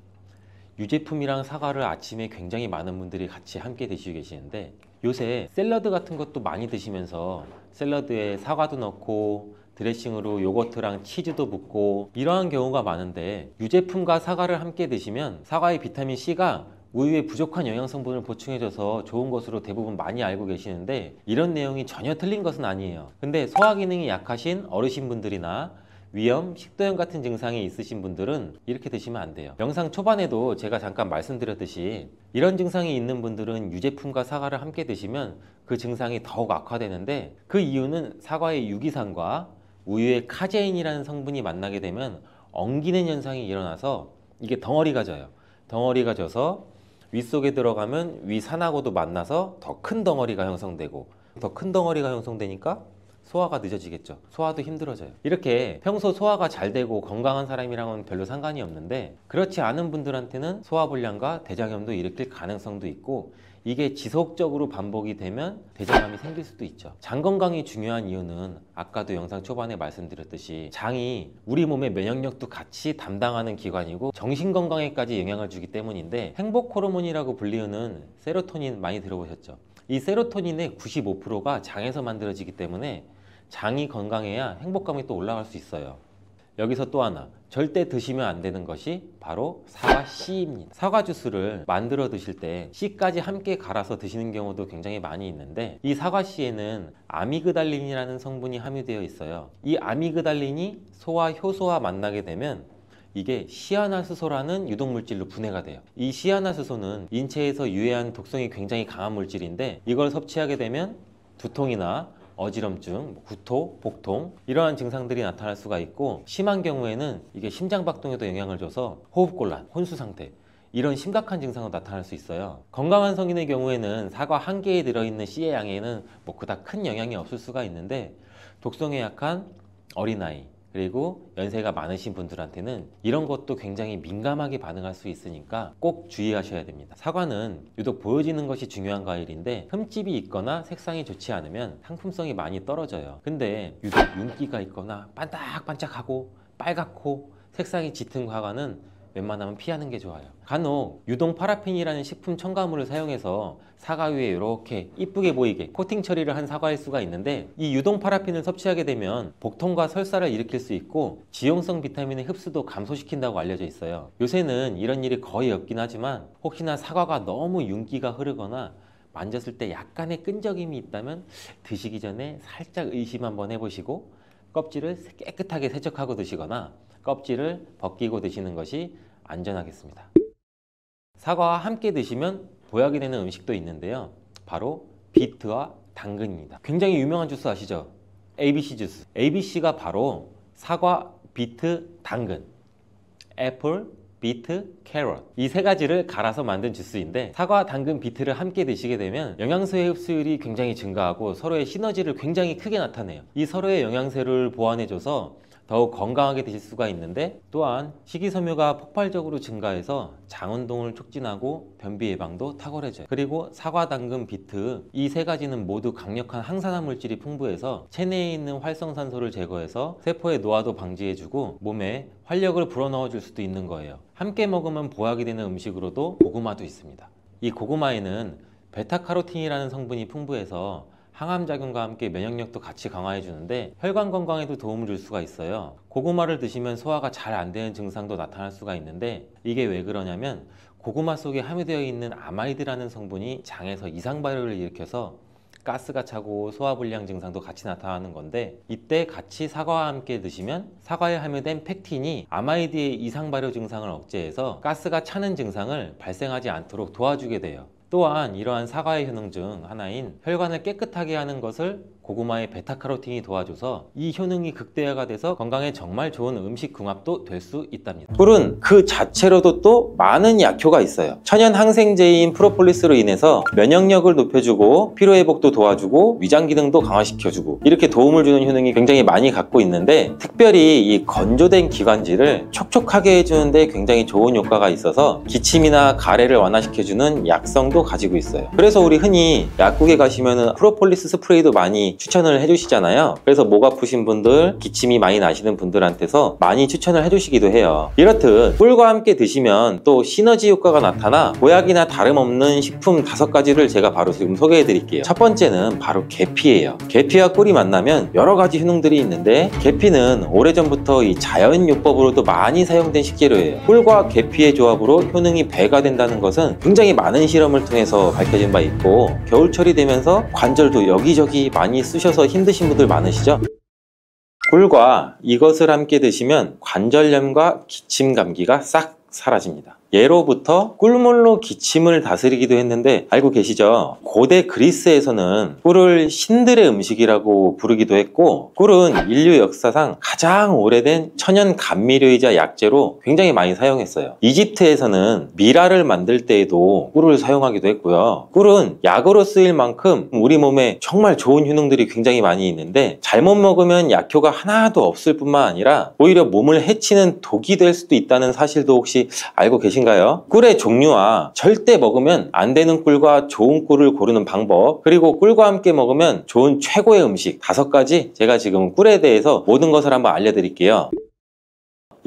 유제품이랑 사과를 아침에 굉장히 많은 분들이 같이 함께 드시고 계시는데 요새 샐러드 같은 것도 많이 드시면서 샐러드에 사과도 넣고 드레싱으로 요거트랑 치즈도 붓고 이러한 경우가 많은데 유제품과 사과를 함께 드시면 사과의 비타민C가 우유에 부족한 영양 성분을 보충해줘서 좋은 것으로 대부분 많이 알고 계시는데 이런 내용이 전혀 틀린 것은 아니에요. 근데 소화 기능이 약하신 어르신분들이나 위염, 식도염 같은 증상이 있으신 분들은 이렇게 드시면 안 돼요. 영상 초반에도 제가 잠깐 말씀드렸듯이 이런 증상이 있는 분들은 유제품과 사과를 함께 드시면 그 증상이 더욱 악화되는데 그 이유는 사과의 유기산과 우유의 카제인이라는 성분이 만나게 되면 엉기는 현상이 일어나서 이게 덩어리가 져요. 덩어리가 져서 윗속에 들어가면 위산하고도 만나서 더 큰 덩어리가 형성되고 더 큰 덩어리가 형성되니까 소화가 늦어지겠죠. 소화도 힘들어져요. 이렇게 평소 소화가 잘 되고 건강한 사람이랑은 별로 상관이 없는데 그렇지 않은 분들한테는 소화불량과 대장염도 일으킬 가능성도 있고 이게 지속적으로 반복이 되면 대장암이 생길 수도 있죠. 장 건강이 중요한 이유는 아까도 영상 초반에 말씀드렸듯이 장이 우리 몸의 면역력도 같이 담당하는 기관이고 정신 건강에까지 영향을 주기 때문인데 행복 호르몬이라고 불리우는 세로토닌 많이 들어보셨죠? 이 세로토닌의 95%가 장에서 만들어지기 때문에 장이 건강해야 행복감이 또 올라갈 수 있어요. 여기서 또 하나 절대 드시면 안 되는 것이 바로 사과 씨입니다. 사과 주스를 만들어 드실 때 씨까지 함께 갈아서 드시는 경우도 굉장히 많이 있는데 이 사과 씨에는 아미그달린이라는 성분이 함유되어 있어요. 이 아미그달린이 소와 효소와 만나게 되면 이게 시아나스소라는 유독물질로 분해가 돼요. 이 시아나스소는 인체에서 유해한 독성이 굉장히 강한 물질인데 이걸 섭취하게 되면 두통이나 어지럼증, 구토, 복통 이러한 증상들이 나타날 수가 있고 심한 경우에는 이게 심장박동에도 영향을 줘서 호흡곤란, 혼수상태 이런 심각한 증상도 나타날 수 있어요. 건강한 성인의 경우에는 사과 한 개에 들어있는 씨의 양에는 뭐 그닥 큰 영향이 없을 수가 있는데 독성에 약한 어린아이 그리고 연세가 많으신 분들한테는 이런 것도 굉장히 민감하게 반응할 수 있으니까 꼭 주의하셔야 됩니다. 사과는 유독 보여지는 것이 중요한 과일인데 흠집이 있거나 색상이 좋지 않으면 상품성이 많이 떨어져요. 근데 유독 윤기가 있거나 반짝반짝하고 빨갛고 색상이 짙은 사과는 웬만하면 피하는 게 좋아요. 간혹 유동 파라핀이라는 식품 첨가물을 사용해서 사과 위에 이렇게 이쁘게 보이게 코팅 처리를 한 사과일 수가 있는데 이 유동 파라핀을 섭취하게 되면 복통과 설사를 일으킬 수 있고 지용성 비타민의 흡수도 감소시킨다고 알려져 있어요. 요새는 이런 일이 거의 없긴 하지만 혹시나 사과가 너무 윤기가 흐르거나 만졌을 때 약간의 끈적임이 있다면 드시기 전에 살짝 의심 한번 해보시고 껍질을 깨끗하게 세척하고 드시거나 껍질을 벗기고 드시는 것이 안전하겠습니다. 사과와 함께 드시면 보약이 되는 음식도 있는데요. 바로 비트와 당근입니다. 굉장히 유명한 주스 아시죠? ABC 주스. ABC가 바로 사과, 비트, 당근. 애플, 비트, 캐럿 이 세 가지를 갈아서 만든 주스인데 사과, 당근, 비트를 함께 드시게 되면 영양소의 흡수율이 굉장히 증가하고 서로의 시너지를 굉장히 크게 나타내요. 이 서로의 영양소를 보완해줘서 더욱 건강하게 드실 수가 있는데 또한 식이섬유가 폭발적으로 증가해서 장운동을 촉진하고 변비 예방도 탁월해져요. 그리고 사과, 당근, 비트 이 세 가지는 모두 강력한 항산화 물질이 풍부해서 체내에 있는 활성산소를 제거해서 세포의 노화도 방지해주고 몸에 활력을 불어넣어 줄 수도 있는 거예요. 함께 먹으면 보약이 되는 음식으로도 고구마도 있습니다. 이 고구마에는 베타카로틴이라는 성분이 풍부해서 항암작용과 함께 면역력도 같이 강화해 주는데 혈관 건강에도 도움을 줄 수가 있어요. 고구마를 드시면 소화가 잘 안 되는 증상도 나타날 수가 있는데 이게 왜 그러냐면 고구마 속에 함유되어 있는 아마이드라는 성분이 장에서 이상 발효를 일으켜서 가스가 차고 소화불량 증상도 같이 나타나는 건데 이때 같이 사과와 함께 드시면 사과에 함유된 펙틴이 아마이드의 이상 발효 증상을 억제해서 가스가 차는 증상을 발생하지 않도록 도와주게 돼요. 또한 이러한 사과의 효능 중 하나인 혈관을 깨끗하게 하는 것을 고구마의 베타카로틴이 도와줘서 이 효능이 극대화가 돼서 건강에 정말 좋은 음식 궁합도 될 수 있답니다. 꿀은 그 자체로도 또 많은 약효가 있어요. 천연 항생제인 프로폴리스로 인해서 면역력을 높여주고 피로회복도 도와주고 위장 기능도 강화시켜주고 이렇게 도움을 주는 효능이 굉장히 많이 갖고 있는데 특별히 이 건조된 기관지를 촉촉하게 해주는데 굉장히 좋은 효과가 있어서 기침이나 가래를 완화시켜주는 약성도 가지고 있어요. 그래서 우리 흔히 약국에 가시면 프로폴리스 스프레이도 많이 추천을 해주시잖아요. 그래서 목 아프신 분들, 기침이 많이 나시는 분들한테서 많이 추천을 해주시기도 해요. 이렇듯 꿀과 함께 드시면 또 시너지 효과가 나타나 보약이나 다름없는 식품 5가지를 제가 바로 지금 소개해 드릴게요. 첫 번째는 바로 계피예요. 계피와 꿀이 만나면 여러 가지 효능들이 있는데 계피는 오래전부터 이 자연요법으로도 많이 사용된 식재료예요. 꿀과 계피의 조합으로 효능이 배가 된다는 것은 굉장히 많은 실험을 통해서 밝혀진 바 있고 겨울철이 되면서 관절도 여기저기 많이 쓰셔서 힘드신 분들 많으시죠? 꿀과 이것을 함께 드시면 관절염과 기침 감기가 싹 사라집니다. 예로부터 꿀물로 기침을 다스리기도 했는데 알고 계시죠? 고대 그리스에서는 꿀을 신들의 음식이라고 부르기도 했고 꿀은 인류 역사상 가장 오래된 천연 감미료이자 약재로 굉장히 많이 사용했어요. 이집트에서는 미라를 만들 때에도 꿀을 사용하기도 했고요. 꿀은 약으로 쓰일 만큼 우리 몸에 정말 좋은 효능들이 굉장히 많이 있는데 잘못 먹으면 약효가 하나도 없을 뿐만 아니라 오히려 몸을 해치는 독이 될 수도 있다는 사실도 혹시 알고 계신가요? 꿀의 종류와 절대 먹으면 안 되는 꿀과 좋은 꿀을 고르는 방법, 그리고 꿀과 함께 먹으면 좋은 최고의 음식 5가지 제가 지금 꿀에 대해서 모든 것을 한번 알려드릴게요.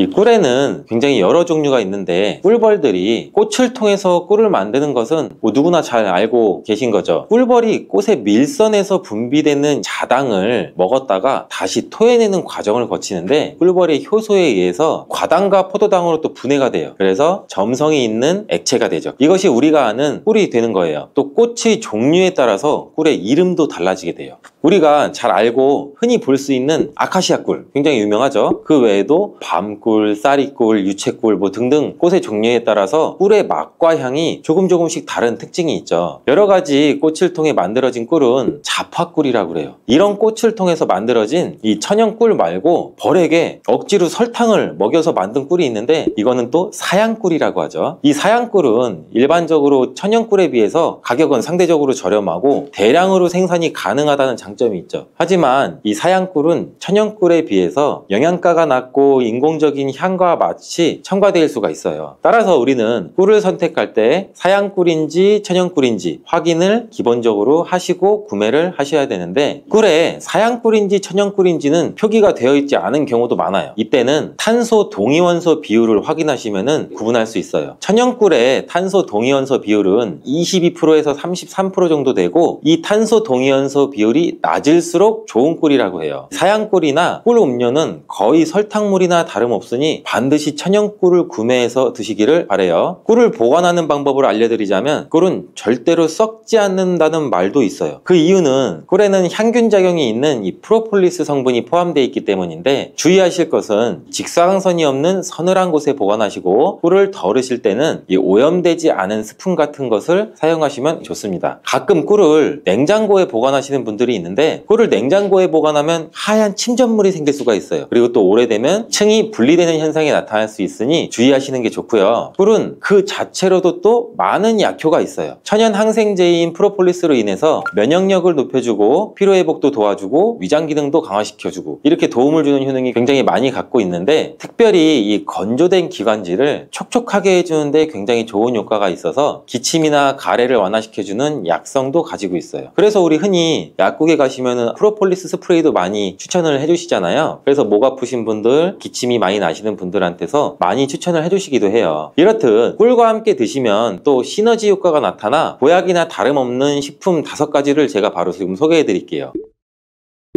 이 꿀에는 굉장히 여러 종류가 있는데 꿀벌들이 꽃을 통해서 꿀을 만드는 것은 뭐 누구나 잘 알고 계신 거죠. 꿀벌이 꽃의 밀선에서 분비되는 자당을 먹었다가 다시 토해내는 과정을 거치는데 꿀벌의 효소에 의해서 과당과 포도당으로 또 분해가 돼요. 그래서 점성이 있는 액체가 되죠. 이것이 우리가 아는 꿀이 되는 거예요. 또 꽃의 종류에 따라서 꿀의 이름도 달라지게 돼요. 우리가 잘 알고 흔히 볼 수 있는 아카시아 꿀 굉장히 유명하죠. 그 외에도 밤꿀, 쌀이꿀, 유채꿀 뭐 등등 꽃의 종류에 따라서 꿀의 맛과 향이 조금씩 다른 특징이 있죠. 여러 가지 꽃을 통해 만들어진 꿀은 잡화꿀이라고 그래요. 이런 꽃을 통해서 만들어진 이 천연꿀 말고 벌에게 억지로 설탕을 먹여서 만든 꿀이 있는데 이거는 또 사양꿀이라고 하죠. 이 사양꿀은 일반적으로 천연꿀에 비해서 가격은 상대적으로 저렴하고 대량으로 생산이 가능하다는 장점이 있죠. 하지만 이 사양꿀은 천연꿀에 비해서 영양가가 낮고 인공적인 향과 맛이 첨가될 수가 있어요. 따라서 우리는 꿀을 선택할 때 사양꿀인지 천연꿀인지 확인을 기본적으로 하시고 구매를 하셔야 되는데 꿀에 사양꿀인지 천연꿀인지는 표기가 되어 있지 않은 경우도 많아요. 이때는 탄소 동위원소 비율을 확인하시면 구분할 수 있어요. 천연꿀의 탄소 동위원소 비율은 22%에서 33% 정도 되고 이 탄소 동위원소 비율이 낮을수록 좋은 꿀이라고 해요. 사양꿀이나 꿀 음료는 거의 설탕물이나 다름없으니 반드시 천연꿀을 구매해서 드시기를 바라요. 꿀을 보관하는 방법을 알려드리자면 꿀은 절대로 썩지 않는다는 말도 있어요. 그 이유는 꿀에는 향균 작용이 있는 이 프로폴리스 성분이 포함되어 있기 때문인데 주의하실 것은 직사광선이 없는 서늘한 곳에 보관하시고 꿀을 덜으실 때는 이 오염되지 않은 스푼 같은 것을 사용하시면 좋습니다. 가끔 꿀을 냉장고에 보관하시는 분들이 있는데 꿀을 냉장고에 보관하면 하얀 침전물이 생길 수가 있어요. 그리고 또 오래되면 층이 분리되는 분리되는 현상이 나타날 수 있으니 주의하시는 게 좋고요. 꿀은 그 자체로도 또 많은 약효가 있어요. 천연 항생제인 프로폴리스로 인해서 면역력을 높여주고 피로회복도 도와주고 위장 기능도 강화시켜주고 이렇게 도움을 주는 효능이 굉장히 많이 갖고 있는데, 특별히 이 건조된 기관지를 촉촉하게 해주는데 굉장히 좋은 효과가 있어서 기침이나 가래를 완화시켜주는 약성도 가지고 있어요. 그래서 우리 흔히 약국에 가시면은 프로폴리스 스프레이도 많이 추천을 해주시잖아요. 그래서 목 아프신 분들, 기침이 많이 나시는 분들한테서 많이 추천을 해주시기도 해요. 이렇듯 꿀과 함께 드시면 또 시너지 효과가 나타나 보약이나 다름없는 식품 5가지를 제가 바로 지금 소개해 드릴게요.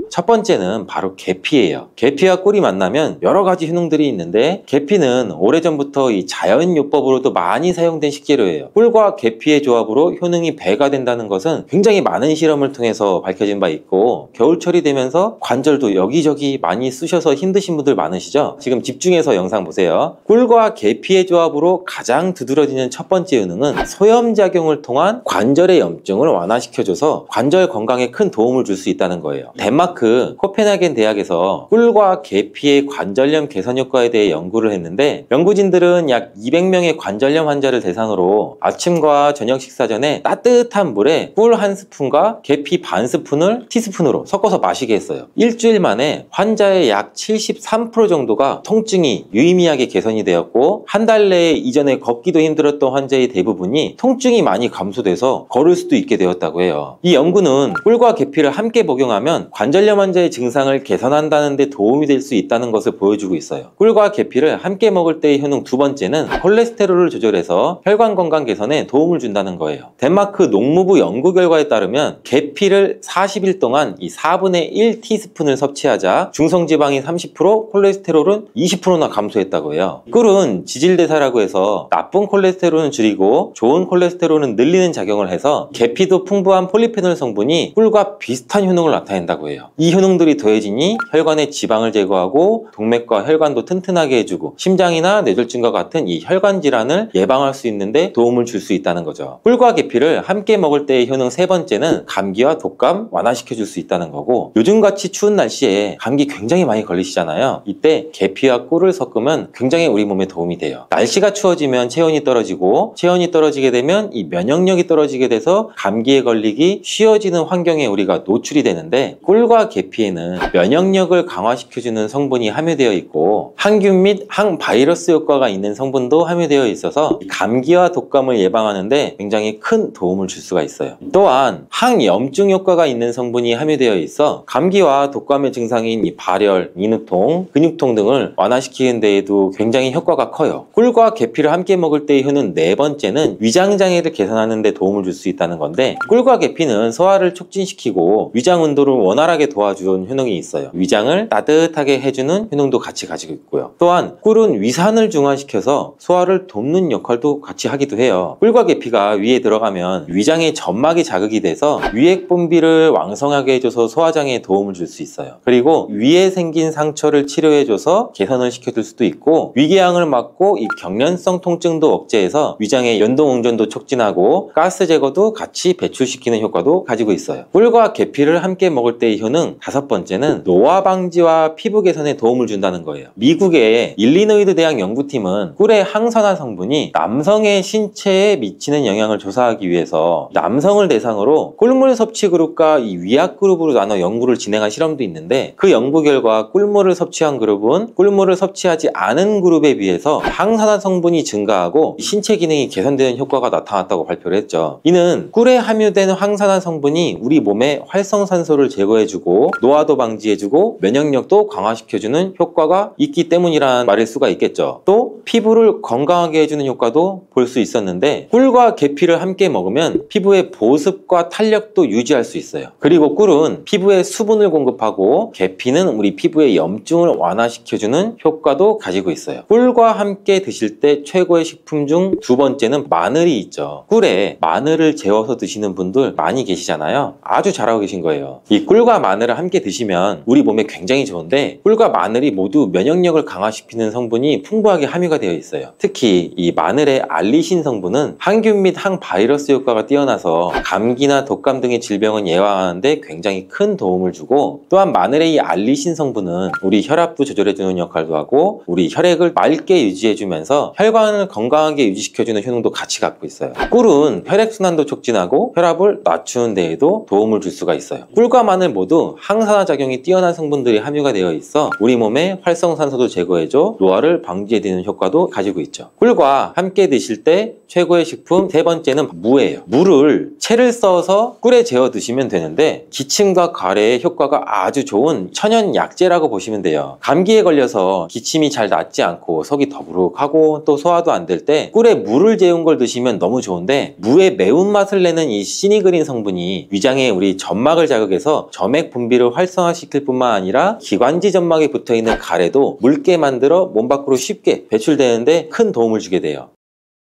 첫 번째는 바로 계피예요. 계피와 꿀이 만나면 여러 가지 효능들이 있는데, 계피는 오래전부터 이 자연요법으로도 많이 사용된 식재료예요. 꿀과 계피의 조합으로 효능이 배가 된다는 것은 굉장히 많은 실험을 통해서 밝혀진 바 있고, 겨울철이 되면서 관절도 여기저기 많이 쑤셔서 힘드신 분들 많으시죠? 지금 집중해서 영상 보세요. 꿀과 계피의 조합으로 가장 두드러지는 첫 번째 효능은 소염작용을 통한 관절의 염증을 완화시켜줘서 관절 건강에 큰 도움을 줄 수 있다는 거예요. 덴마크 코펜하겐 대학에서 꿀과 계피의 관절염 개선 효과에 대해 연구를 했는데, 연구진들은 약 200명의 관절염 환자를 대상으로 아침과 저녁 식사 전에 따뜻한 물에 꿀 1스푼과 계피 반 스푼을 티스푼으로 섞어서 마시게 했어요. 일주일 만에 환자의 약 73% 정도가 통증이 유의미하게 개선이 되었고, 한 달 내에 이전에 걷기도 힘들었던 환자의 대부분이 통증이 많이 감소돼서 걸을 수도 있게 되었다고 해요. 이 연구는 꿀과 계피를 함께 복용하면 관절염 환자의 증상을 개선한다는 데 도움이 될 수 있다는 것을 보여주고 있어요. 꿀과 계피를 함께 먹을 때의 효능 두 번째는 콜레스테롤을 조절해서 혈관 건강 개선에 도움을 준다는 거예요. 덴마크 농무부 연구 결과에 따르면 계피를 40일 동안 이 4분의 1 티스푼을 섭취하자 중성지방이 30%, 콜레스테롤은 20%나 감소했다고 해요. 꿀은 지질대사라고 해서 나쁜 콜레스테롤은 줄이고 좋은 콜레스테롤은 늘리는 작용을 해서, 계피도 풍부한 폴리페놀 성분이 꿀과 비슷한 효능을 나타낸다고 해요. 이 효능들이 더해지니 혈관의 지방을 제거하고 동맥과 혈관도 튼튼하게 해주고 심장이나 뇌졸중과 같은 이 혈관 질환을 예방할 수 있는데 도움을 줄 수 있다는 거죠. 꿀과 계피를 함께 먹을 때의 효능 세 번째는 감기와 독감 완화시켜 줄 수 있다는 거고, 요즘같이 추운 날씨에 감기 굉장히 많이 걸리시잖아요. 이때 계피와 꿀을 섞으면 굉장히 우리 몸에 도움이 돼요. 날씨가 추워지면 체온이 떨어지고, 체온이 떨어지게 되면 이 면역력이 떨어지게 돼서 감기에 걸리기 쉬워지는 환경에 우리가 노출이 되는데, 꿀과 계피에는 면역력을 강화시켜주는 성분이 함유되어 있고 항균 및 항바이러스 효과가 있는 성분도 함유되어 있어서 감기와 독감을 예방하는데 굉장히 큰 도움을 줄 수가 있어요. 또한 항염증 효과가 있는 성분이 함유되어 있어 감기와 독감의 증상인 이 발열, 인후통, 근육통 등을 완화시키는 데에도 굉장히 효과가 커요. 꿀과 계피를 함께 먹을 때의 효능 네 번째는 위장장애를 개선하는 데 도움을 줄 수 있다는 건데, 꿀과 계피는 소화를 촉진시키고 위장 온도를 원활하게 도와주는 효능이 있어요. 위장을 따뜻하게 해주는 효능도 같이 가지고 있고요. 또한 꿀은 위산을 중화시켜서 소화를 돕는 역할도 같이 하기도 해요. 꿀과 계피가 위에 들어가면 위장의 점막이 자극이 돼서 위액 분비를 왕성하게 해줘서 소화장애에 도움을 줄 수 있어요. 그리고 위에 생긴 상처를 치료해줘서 개선을 시켜줄 수도 있고, 위궤양을 막고 이 경련성 통증도 억제해서 위장의 연동응전도 촉진하고 가스 제거도 같이 배출시키는 효과도 가지고 있어요. 꿀과 계피를 함께 먹을 때의 효능 다섯 번째는 노화 방지와 피부 개선에 도움을 준다는 거예요. 미국의 일리노이드 대학 연구팀은 꿀의 항산화 성분이 남성의 신체에 미치는 영향을 조사하기 위해서 남성을 대상으로 꿀물 섭취 그룹과 이 위약 그룹으로 나눠 연구를 진행한 실험도 있는데, 그 연구 결과 꿀물을 섭취한 그룹은 꿀물을 섭취하지 않은 그룹에 비해서 항산화 성분이 증가하고 신체 기능이 개선되는 효과가 나타났다고 발표를 했죠. 이는 꿀에 함유된 항산화 성분이 우리 몸에 활성산소를 제거해주고 노화도 방지해주고 면역력도 강화시켜주는 효과가 있기 때문이라는 말일 수가 있겠죠. 또 피부를 건강하게 해주는 효과도 볼 수 있었는데, 꿀과 계피를 함께 먹으면 피부의 보습과 탄력도 유지할 수 있어요. 그리고 꿀은 피부에 수분을 공급하고 계피는 우리 피부의 염증을 완화시켜주는 효과도 가지고 있어요. 꿀과 함께 드실 때 최고의 식품 중 두 번째는 마늘이 있죠. 꿀에 마늘을 재워서 드시는 분들 많이 계시잖아요. 아주 잘하고 계신 거예요. 이 꿀과 마늘 마늘을 함께 드시면 우리 몸에 굉장히 좋은데, 꿀과 마늘이 모두 면역력을 강화시키는 성분이 풍부하게 함유가 되어 있어요. 특히 이 마늘의 알리신 성분은 항균 및 항바이러스 효과가 뛰어나서 감기나 독감 등의 질병을 예방하는데 굉장히 큰 도움을 주고, 또한 마늘의 이 알리신 성분은 우리 혈압도 조절해주는 역할도 하고 우리 혈액을 맑게 유지해주면서 혈관을 건강하게 유지시켜주는 효능도 같이 갖고 있어요. 꿀은 혈액순환도 촉진하고 혈압을 낮추는 데에도 도움을 줄 수가 있어요. 꿀과 마늘 모두 항산화 작용이 뛰어난 성분들이 함유가 되어 있어 우리 몸에 활성산소도 제거해줘 노화를 방지해주는 효과도 가지고 있죠. 꿀과 함께 드실 때 최고의 식품 세 번째는 무예요. 무를 채를 써서 꿀에 재워 드시면 되는데, 기침과 가래에 효과가 아주 좋은 천연 약재라고 보시면 돼요. 감기에 걸려서 기침이 잘 낫지 않고 속이 더부룩하고 또 소화도 안 될 때 꿀에 무를 재운 걸 드시면 너무 좋은데, 무의 매운맛을 내는 이 시니그린 성분이 위장에 우리 점막을 자극해서 점액 분비를 활성화시킬 뿐만 아니라 기관지 점막에 붙어있는 가래도 묽게 만들어 몸 밖으로 쉽게 배출되는데 큰 도움을 주게 돼요.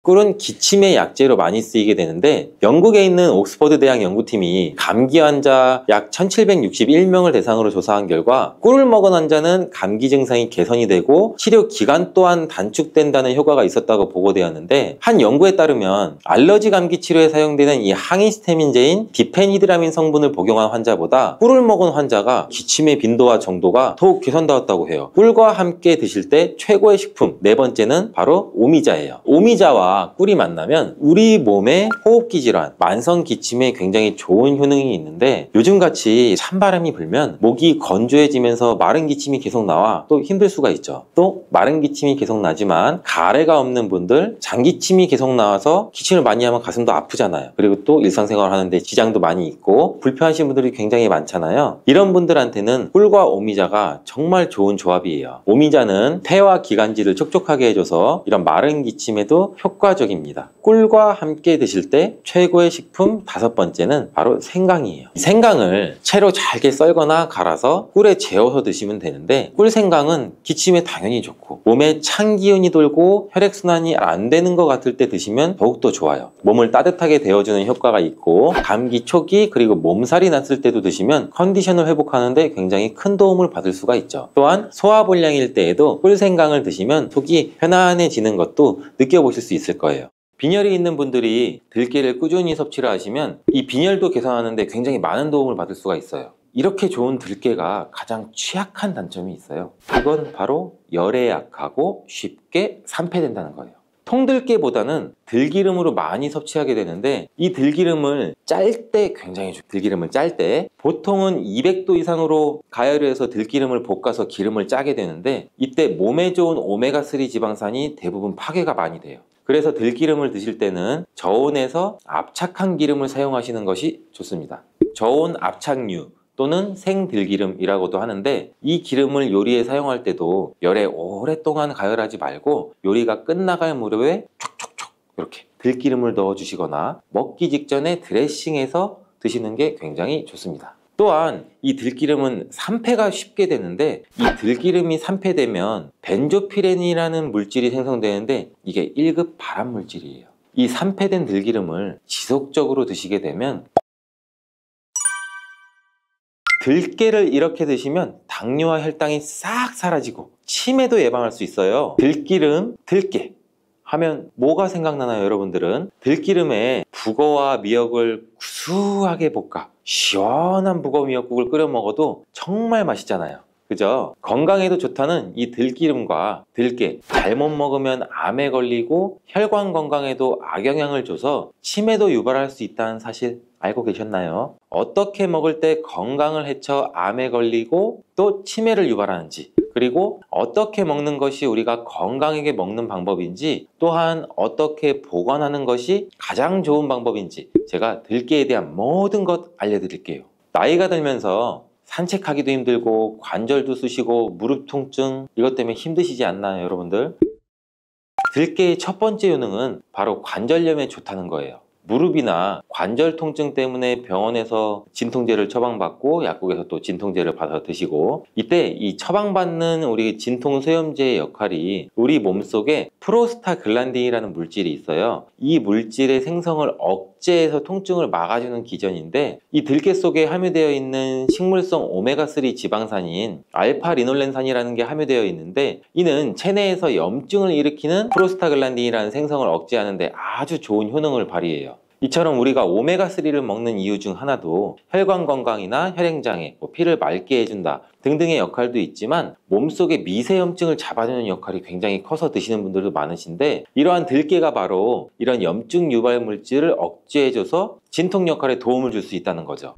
꿀은 기침의 약재로 많이 쓰이게 되는데, 영국에 있는 옥스퍼드 대학 연구팀이 감기 환자 약 1761명을 대상으로 조사한 결과 꿀을 먹은 환자는 감기 증상이 개선이 되고 치료 기간 또한 단축된다는 효과가 있었다고 보고되었는데, 한 연구에 따르면 알러지 감기 치료에 사용되는 이 항히스타민제인 디페니드라민 성분을 복용한 환자보다 꿀을 먹은 환자가 기침의 빈도와 정도가 더욱 개선되었다고 해요. 꿀과 함께 드실 때 최고의 식품 네 번째는 바로 오미자예요. 오미자와 꿀이 만나면 우리 몸의 호흡기 질환, 만성 기침에 굉장히 좋은 효능이 있는데, 요즘같이 찬바람이 불면 목이 건조해지면서 마른 기침이 계속 나와 또 힘들 수가 있죠. 또 마른 기침이 계속 나지만 가래가 없는 분들, 장기침이 계속 나와서 기침을 많이 하면 가슴도 아프잖아요. 그리고 또 일상생활 하는데 지장도 많이 있고 불편하신 분들이 굉장히 많잖아요. 이런 분들한테는 꿀과 오미자가 정말 좋은 조합이에요. 오미자는 폐와 기관지를 촉촉하게 해줘서 이런 마른 기침에도 효과적입니다. 꿀과 함께 드실 때 최고의 식품 다섯 번째는 바로 생강이에요. 생강을 채로 잘게 썰거나 갈아서 꿀에 재워서 드시면 되는데, 꿀 생강은 기침에 당연히 좋고 몸에 찬 기운이 돌고 혈액순환이 안 되는 것 같을 때 드시면 더욱더 좋아요. 몸을 따뜻하게 데워주는 효과가 있고, 감기 초기 그리고 몸살이 났을 때도 드시면 컨디션을 회복하는데 굉장히 큰 도움을 받을 수가 있죠. 또한 소화불량일 때에도 꿀 생강을 드시면 속이 편안해지는 것도 느껴보실 수 있을 거예요. 빈혈이 있는 분들이 들깨를 꾸준히 섭취를 하시면 이 빈혈도 개선하는데 굉장히 많은 도움을 받을 수가 있어요. 이렇게 좋은 들깨가 가장 취약한 단점이 있어요. 그건 바로 열에 약하고 쉽게 산패된다는 거예요. 통들깨보다는 들기름으로 많이 섭취하게 되는데, 이 들기름을 짤 때 굉장히 좋아요. 들기름을 짤 때 보통은 200도 이상으로 가열을 해서 들기름을 볶아서 기름을 짜게 되는데, 이때 몸에 좋은 오메가3 지방산이 대부분 파괴가 많이 돼요. 그래서 들기름을 드실 때는 저온에서 압착한 기름을 사용하시는 것이 좋습니다. 저온 압착류 또는 생들기름이라고도 하는데, 이 기름을 요리에 사용할 때도 열에 오랫동안 가열하지 말고 요리가 끝나갈 무렵에 촉촉촉 이렇게 들기름을 넣어 주시거나 먹기 직전에 드레싱해서 드시는 게 굉장히 좋습니다. 또한 이 들기름은 산패가 쉽게 되는데, 이 들기름이 산패되면 벤조피렌이라는 물질이 생성되는데 이게 1급 발암 물질이에요. 이 산패된 들기름을 지속적으로 드시게 되면, 들깨를 이렇게 드시면 당뇨와 혈당이 싹 사라지고 치매도 예방할 수 있어요. 들기름, 들깨 하면 뭐가 생각나나요, 여러분들은? 들기름에 북어와 미역을 구수하게 볶아 시원한 북어 미역국을 끓여 먹어도 정말 맛있잖아요. 그죠? 건강에도 좋다는 이 들기름과 들깨, 잘못 먹으면 암에 걸리고 혈관 건강에도 악영향을 줘서 치매도 유발할 수 있다는 사실 알고 계셨나요? 어떻게 먹을 때 건강을 해쳐 암에 걸리고 또 치매를 유발하는지, 그리고 어떻게 먹는 것이 우리가 건강하게 먹는 방법인지, 또한 어떻게 보관하는 것이 가장 좋은 방법인지 제가 들깨에 대한 모든 것 알려드릴게요. 나이가 들면서 산책하기도 힘들고 관절도 쑤시고 무릎 통증, 이것 때문에 힘드시지 않나요, 여러분들? 들깨의 첫 번째 효능은 바로 관절염에 좋다는 거예요. 무릎이나 관절 통증 때문에 병원에서 진통제를 처방받고 약국에서 또 진통제를 받아 드시고, 이때 이 처방받는 우리 진통소염제의 역할이 우리 몸속에 프로스타글란딘이라는 물질이 있어요. 이 물질의 생성을 억제해서 통증을 막아주는 기전인데, 이 들깨 속에 함유되어 있는 식물성 오메가3 지방산인 알파리놀렌산이라는 게 함유되어 있는데, 이는 체내에서 염증을 일으키는 프로스타글란딘이라는 생성을 억제하는 데 아주 좋은 효능을 발휘해요. 이처럼 우리가 오메가3를 먹는 이유 중 하나도 혈관 건강이나 혈행장애, 피를 맑게 해준다 등등의 역할도 있지만, 몸속의 미세염증을 잡아주는 역할이 굉장히 커서 드시는 분들도 많으신데, 이러한 들깨가 바로 이런 염증 유발 물질을 억제해줘서 진통 역할에 도움을 줄 수 있다는 거죠.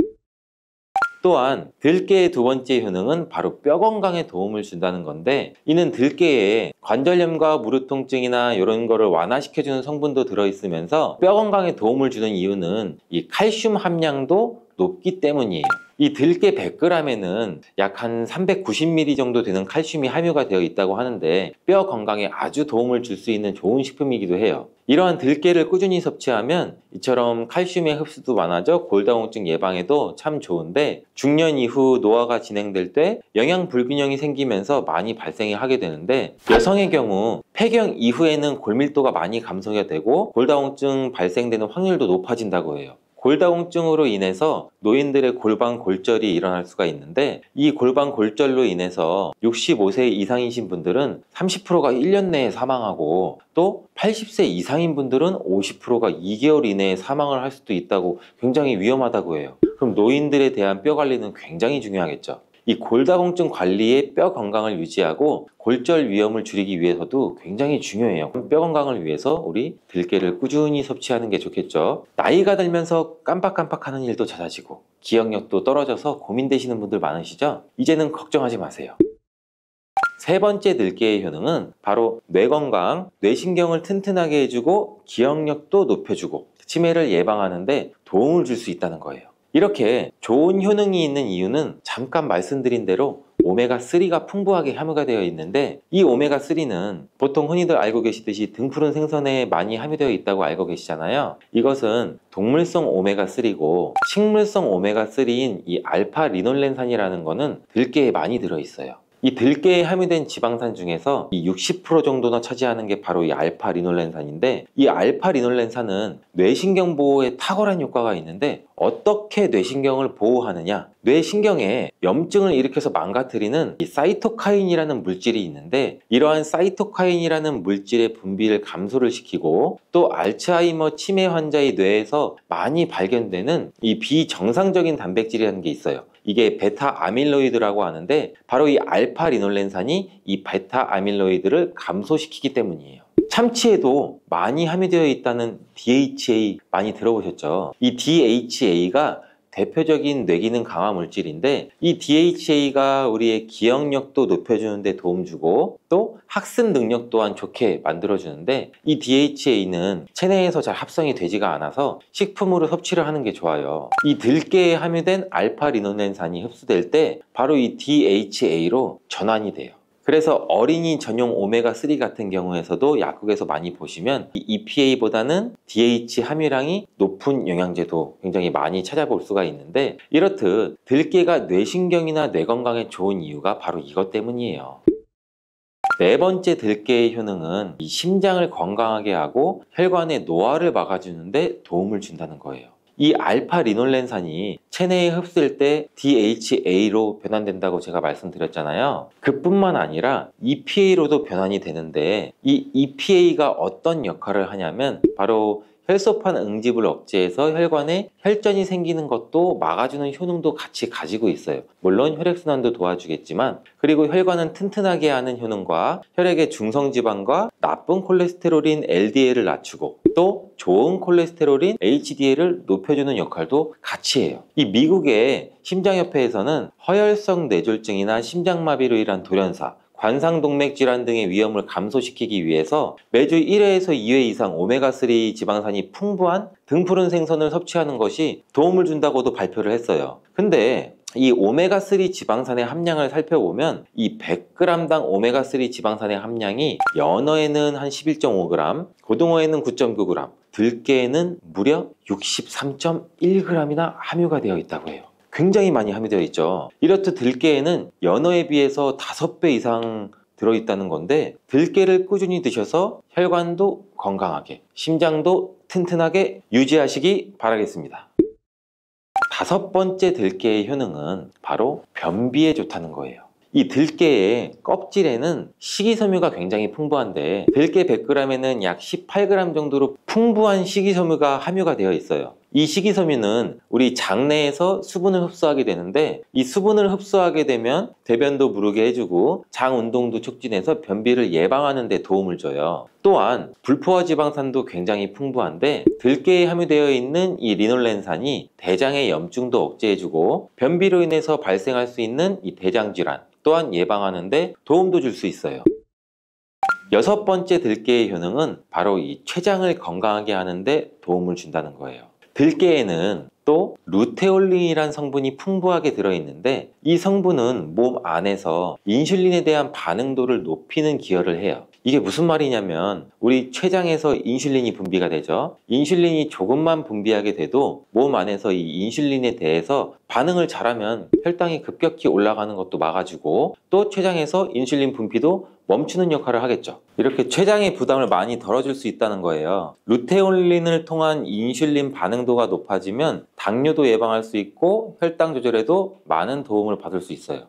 또한 들깨의 두 번째 효능은 바로 뼈 건강에 도움을 준다는 건데, 이는 들깨에 관절염과 무릎 통증이나 이런 거를 완화시켜주는 성분도 들어있으면서 뼈 건강에 도움을 주는 이유는 이 칼슘 함량도 높기 때문이에요. 이 들깨 100g에는 약 한 390ml 정도 되는 칼슘이 함유가 되어 있다고 하는데, 뼈 건강에 아주 도움을 줄 수 있는 좋은 식품이기도 해요. 이러한 들깨를 꾸준히 섭취하면 이처럼 칼슘의 흡수도 많아져 골다공증 예방에도 참 좋은데, 중년 이후 노화가 진행될 때 영양 불균형이 생기면서 많이 발생이 하게 되는데, 여성의 경우 폐경 이후에는 골밀도가 많이 감소가 되고 골다공증 발생되는 확률도 높아진다고 해요. 골다공증으로 인해서 노인들의 골반 골절이 일어날 수가 있는데, 이 골반 골절로 인해서 65세 이상이신 분들은 30%가 1년 내에 사망하고, 또 80세 이상인 분들은 50%가 2개월 이내에 사망을 할 수도 있다고, 굉장히 위험하다고 해요. 그럼 노인들에 대한 뼈 관리는 굉장히 중요하겠죠. 이 골다공증 관리에 뼈 건강을 유지하고 골절 위험을 줄이기 위해서도 굉장히 중요해요. 뼈 건강을 위해서 우리 들깨를 꾸준히 섭취하는 게 좋겠죠. 나이가 들면서 깜빡깜빡하는 일도 잦아지고 기억력도 떨어져서 고민되시는 분들 많으시죠? 이제는 걱정하지 마세요. 세 번째 들깨의 효능은 바로 뇌 건강, 뇌신경을 튼튼하게 해주고 기억력도 높여주고 치매를 예방하는 데 도움을 줄 수 있다는 거예요. 이렇게 좋은 효능이 있는 이유는 잠깐 말씀드린 대로 오메가3가 풍부하게 함유가 되어 있는데, 이 오메가3는 보통 흔히들 알고 계시듯이 등푸른 생선에 많이 함유되어 있다고 알고 계시잖아요. 이것은 동물성 오메가3고, 식물성 오메가3인 이 알파리놀렌산이라는 거는 들깨에 많이 들어있어요. 이 들깨에 함유된 지방산 중에서 이 60% 정도나 차지하는 게 바로 이 알파리놀렌산인데, 이 알파리놀렌산은 뇌신경 보호에 탁월한 효과가 있는데, 어떻게 뇌신경을 보호하느냐? 뇌신경에 염증을 일으켜서 망가뜨리는 이 사이토카인이라는 물질이 있는데, 이러한 사이토카인이라는 물질의 분비를 감소를 시키고, 또 알츠하이머 치매 환자의 뇌에서 많이 발견되는 이 비정상적인 단백질이라는 게 있어요. 이게 베타 아밀로이드라고 하는데, 바로 이 알파리놀렌산이 이 베타 아밀로이드를 감소시키기 때문이에요. 참치에도 많이 함유되어 있다는 DHA 많이 들어보셨죠? 이 DHA가 대표적인 뇌기능 강화 물질인데, 이 DHA가 우리의 기억력도 높여주는 데 도움 주고, 또 학습 능력 또한 좋게 만들어주는데, 이 DHA는 체내에서 잘 합성이 되지가 않아서 식품으로 섭취를 하는 게 좋아요. 이 들깨에 함유된 알파리놀렌산이 흡수될 때 바로 이 DHA로 전환이 돼요. 그래서 어린이 전용 오메가3 같은 경우에서도 약국에서 많이 보시면 이 EPA보다는 DH 함유량이 높은 영양제도 굉장히 많이 찾아볼 수가 있는데, 이렇듯 들깨가 뇌신경이나 뇌 건강에 좋은 이유가 바로 이것 때문이에요. 네 번째 들깨의 효능은 이 심장을 건강하게 하고 혈관의 노화를 막아주는 데 도움을 준다는 거예요. 이 알파리놀렌산이 체내에 흡수될 때 DHA로 변환된다고 제가 말씀드렸잖아요. 그뿐만 아니라 EPA로도 변환이 되는데, 이 EPA가 어떤 역할을 하냐면 바로 혈소판 응집을 억제해서 혈관에 혈전이 생기는 것도 막아주는 효능도 같이 가지고 있어요. 물론 혈액순환도 도와주겠지만, 그리고 혈관은 튼튼하게 하는 효능과 혈액의 중성지방과 나쁜 콜레스테롤인 LDL을 낮추고, 또 좋은 콜레스테롤인 HDL을 높여주는 역할도 같이 해요. 이 미국의 심장협회에서는 허혈성 뇌졸중이나 심장마비로 인한 돌연사, 관상동맥 질환 등의 위험을 감소시키기 위해서 매주 1회에서 2회 이상 오메가3 지방산이 풍부한 등푸른 생선을 섭취하는 것이 도움을 준다고도 발표를 했어요. 근데 이 오메가3 지방산의 함량을 살펴보면 이 100g당 오메가3 지방산의 함량이 연어에는 한 11.5g, 고등어에는 9.9g, 들깨에는 무려 63.1g이나 함유가 되어 있다고 해요. 굉장히 많이 함유되어 있죠. 이렇듯 들깨에는 연어에 비해서 5배 이상 들어있다는 건데, 들깨를 꾸준히 드셔서 혈관도 건강하게, 심장도 튼튼하게 유지하시기 바라겠습니다. 5번째 들깨의 효능은 바로 변비에 좋다는 거예요. 이 들깨의 껍질에는 식이섬유가 굉장히 풍부한데 들깨 100g에는 약 18g 정도로 풍부한 식이섬유가 함유가 되어 있어요. 이 식이섬유는 우리 장내에서 수분을 흡수하게 되는데 이 수분을 흡수하게 되면 대변도 무르게 해주고 장 운동도 촉진해서 변비를 예방하는 데 도움을 줘요. 또한 불포화 지방산도 굉장히 풍부한데 들깨에 함유되어 있는 이 리놀렌산이 대장의 염증도 억제해주고 변비로 인해서 발생할 수 있는 이 대장질환 또한 예방하는 데 도움도 줄 수 있어요. 6번째 들깨의 효능은 바로 이 췌장을 건강하게 하는 데 도움을 준다는 거예요. 들깨에는 또 루테올린이란 성분이 풍부하게 들어있는데 이 성분은 몸 안에서 인슐린에 대한 반응도를 높이는 기여를 해요. 이게 무슨 말이냐면 우리 췌장에서 인슐린이 분비가 되죠. 인슐린이 조금만 분비하게 돼도 몸 안에서 이 인슐린에 대해서 반응을 잘하면 혈당이 급격히 올라가는 것도 막아주고 또 췌장에서 인슐린 분비도 멈추는 역할을 하겠죠. 이렇게 췌장의 부담을 많이 덜어줄 수 있다는 거예요. 루테올린을 통한 인슐린 반응도가 높아지면 당뇨도 예방할 수 있고 혈당 조절에도 많은 도움을 받을 수 있어요.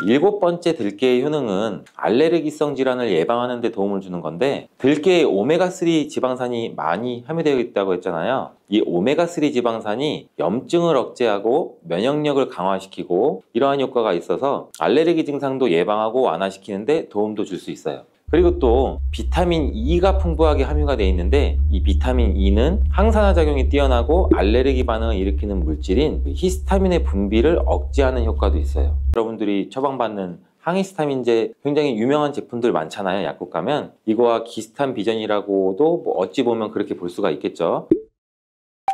7번째 들깨의 효능은 알레르기성 질환을 예방하는 데 도움을 주는 건데 들깨에 오메가3 지방산이 많이 함유되어 있다고 했잖아요. 이 오메가3 지방산이 염증을 억제하고 면역력을 강화시키고 이러한 효과가 있어서 알레르기 증상도 예방하고 완화시키는 데 도움도 줄 수 있어요. 그리고 또 비타민 E가 풍부하게 함유가 되어 있는데 이 비타민 E는 항산화 작용이 뛰어나고 알레르기 반응을 일으키는 물질인 히스타민의 분비를 억제하는 효과도 있어요. 여러분들이 처방받는 항히스타민제 굉장히 유명한 제품들 많잖아요. 약국 가면 이거와 비슷한 비전이라고도 뭐 어찌 보면 그렇게 볼 수가 있겠죠.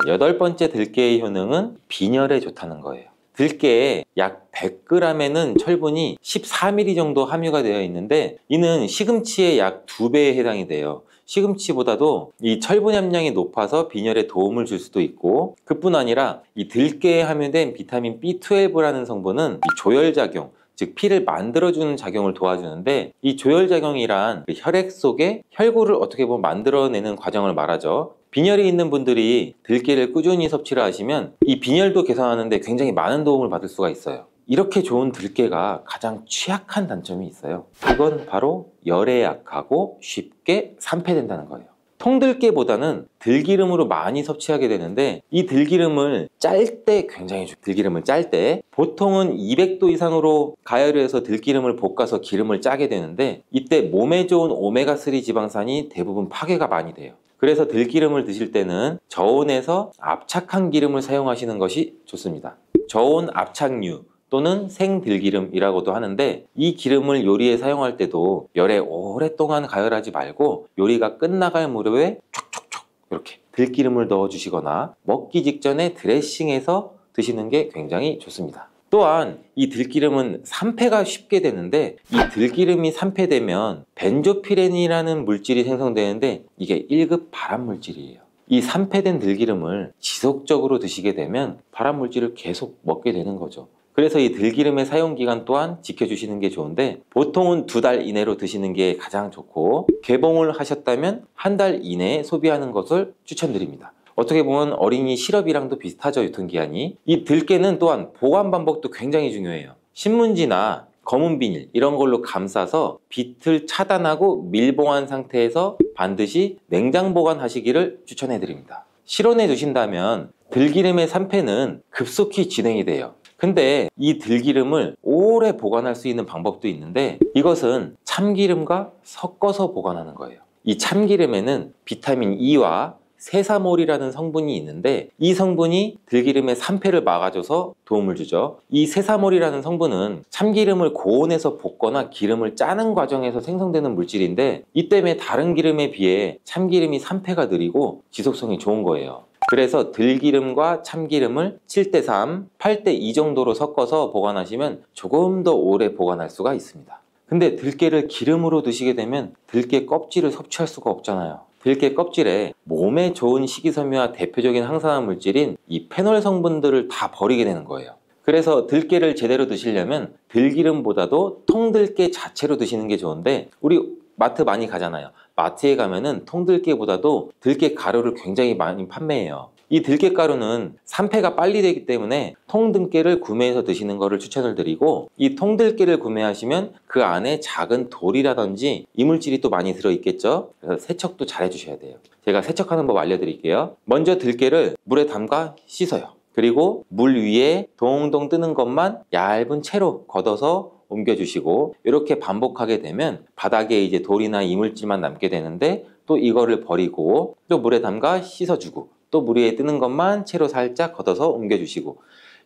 8번째 들깨의 효능은 빈혈에 좋다는 거예요. 들깨에 약 100g에는 철분이 14mg 정도 함유가 되어 있는데 이는 시금치의 약 2배에 해당이 돼요. 시금치보다도 이 철분 함량이 높아서 빈혈에 도움을 줄 수도 있고 그뿐 아니라 이 들깨에 함유된 비타민 B12라는 성분은 이 조혈작용 즉 피를 만들어주는 작용을 도와주는데 이 조혈작용이란 그 혈액 속에 혈구를 어떻게 보면 만들어내는 과정을 말하죠. 빈혈이 있는 분들이 들깨를 꾸준히 섭취를 하시면 이 빈혈도 개선하는 데 굉장히 많은 도움을 받을 수가 있어요. 이렇게 좋은 들깨가 가장 취약한 단점이 있어요. 그건 바로 열에 약하고 쉽게 산패된다는 거예요. 통들깨보다는 들기름으로 많이 섭취하게 되는데 이 들기름을 짤 때 굉장히 좋아요. 들기름을 짤 때 보통은 200도 이상으로 가열을 해서 들기름을 볶아서 기름을 짜게 되는데 이때 몸에 좋은 오메가3 지방산이 대부분 파괴가 많이 돼요. 그래서 들기름을 드실 때는 저온에서 압착한 기름을 사용하시는 것이 좋습니다. 저온 압착류 또는 생들기름이라고도 하는데 이 기름을 요리에 사용할 때도 열에 오랫동안 가열하지 말고 요리가 끝나갈 무렵에 촉촉촉 이렇게 들기름을 넣어 주시거나 먹기 직전에 드레싱해서 드시는 게 굉장히 좋습니다. 또한 이 들기름은 산패가 쉽게 되는데 이 들기름이 산패되면 벤조피렌이라는 물질이 생성되는데 이게 1급 발암물질이에요. 이 산패된 들기름을 지속적으로 드시게 되면 발암물질을 계속 먹게 되는 거죠. 그래서 이 들기름의 사용기간 또한 지켜주시는 게 좋은데 보통은 2달 이내로 드시는 게 가장 좋고 개봉을 하셨다면 1달 이내에 소비하는 것을 추천드립니다. 어떻게 보면 어린이 시럽이랑도 비슷하죠, 유통기한이. 이 들깨는 또한 보관 방법도 굉장히 중요해요. 신문지나 검은 비닐 이런 걸로 감싸서 빛을 차단하고 밀봉한 상태에서 반드시 냉장 보관하시기를 추천해 드립니다. 실온에 두신다면 들기름의 산패는 급속히 진행이 돼요. 근데 이 들기름을 오래 보관할 수 있는 방법도 있는데 이것은 참기름과 섞어서 보관하는 거예요. 이 참기름에는 비타민 E와 세사몰이라는 성분이 있는데 이 성분이 들기름의 산패를 막아줘서 도움을 주죠. 이 세사몰이라는 성분은 참기름을 고온에서 볶거나 기름을 짜는 과정에서 생성되는 물질인데 이 때문에 다른 기름에 비해 참기름이 산패가 느리고 지속성이 좋은 거예요. 그래서 들기름과 참기름을 7:3, 8:2 정도로 섞어서 보관하시면 조금 더 오래 보관할 수가 있습니다. 근데 들깨를 기름으로 드시게 되면 들깨 껍질을 섭취할 수가 없잖아요. 들깨 껍질에 몸에 좋은 식이섬유와 대표적인 항산화 물질인 이 페놀 성분들을 다 버리게 되는 거예요. 그래서 들깨를 제대로 드시려면 들기름보다도 통들깨 자체로 드시는 게 좋은데 우리 마트 많이 가잖아요. 마트에 가면은 통들깨보다도 들깨 가루를 굉장히 많이 판매해요. 이 들깨 가루는 산패가 빨리 되기 때문에 통들깨를 구매해서 드시는 것을 추천을 드리고, 이 통들깨를 구매하시면 그 안에 작은 돌이라든지 이물질이 또 많이 들어있겠죠. 그래서 세척도 잘 해주셔야 돼요. 제가 세척하는 법 알려드릴게요. 먼저 들깨를 물에 담가 씻어요. 그리고 물 위에 동동 뜨는 것만 얇은 채로 걷어서 옮겨주시고, 이렇게 반복하게 되면 바닥에 이제 돌이나 이물질만 남게 되는데, 또 이거를 버리고 또 물에 담가 씻어주고, 또 물 위에 뜨는 것만 채로 살짝 걷어서 옮겨주시고,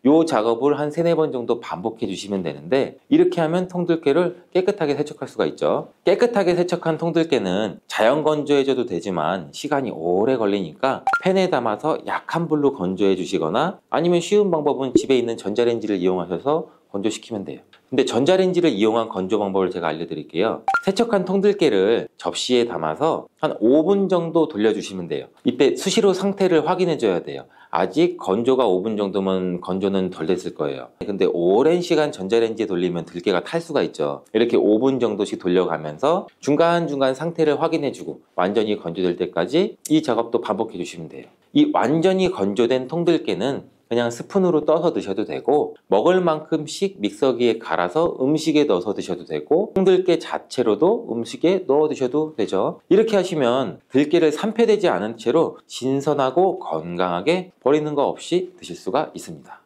요 작업을 한 3-4번 정도 반복해 주시면 되는데, 이렇게 하면 통들깨를 깨끗하게 세척할 수가 있죠. 깨끗하게 세척한 통들깨는 자연 건조해줘도 되지만 시간이 오래 걸리니까 팬에 담아서 약한 불로 건조해 주시거나, 아니면 쉬운 방법은 집에 있는 전자레인지를 이용하셔서 건조시키면 돼요. 근데 전자레인지를 이용한 건조 방법을 제가 알려드릴게요. 세척한 통들깨를 접시에 담아서 한 5분 정도 돌려주시면 돼요. 이때 수시로 상태를 확인해 줘야 돼요. 아직 건조가 5분 정도면 건조는 덜 됐을 거예요. 근데 오랜 시간 전자레인지에 돌리면 들깨가 탈 수가 있죠. 이렇게 5분 정도씩 돌려가면서 중간중간 상태를 확인해 주고 완전히 건조될 때까지 이 작업도 반복해 주시면 돼요. 이 완전히 건조된 통들깨는 그냥 스푼으로 떠서 드셔도 되고, 먹을 만큼씩 믹서기에 갈아서 음식에 넣어서 드셔도 되고, 통들깨 자체로도 음식에 넣어 드셔도 되죠. 이렇게 하시면 들깨를 산패되지 않은 채로 신선하고 건강하게 버리는 거 없이 드실 수가 있습니다.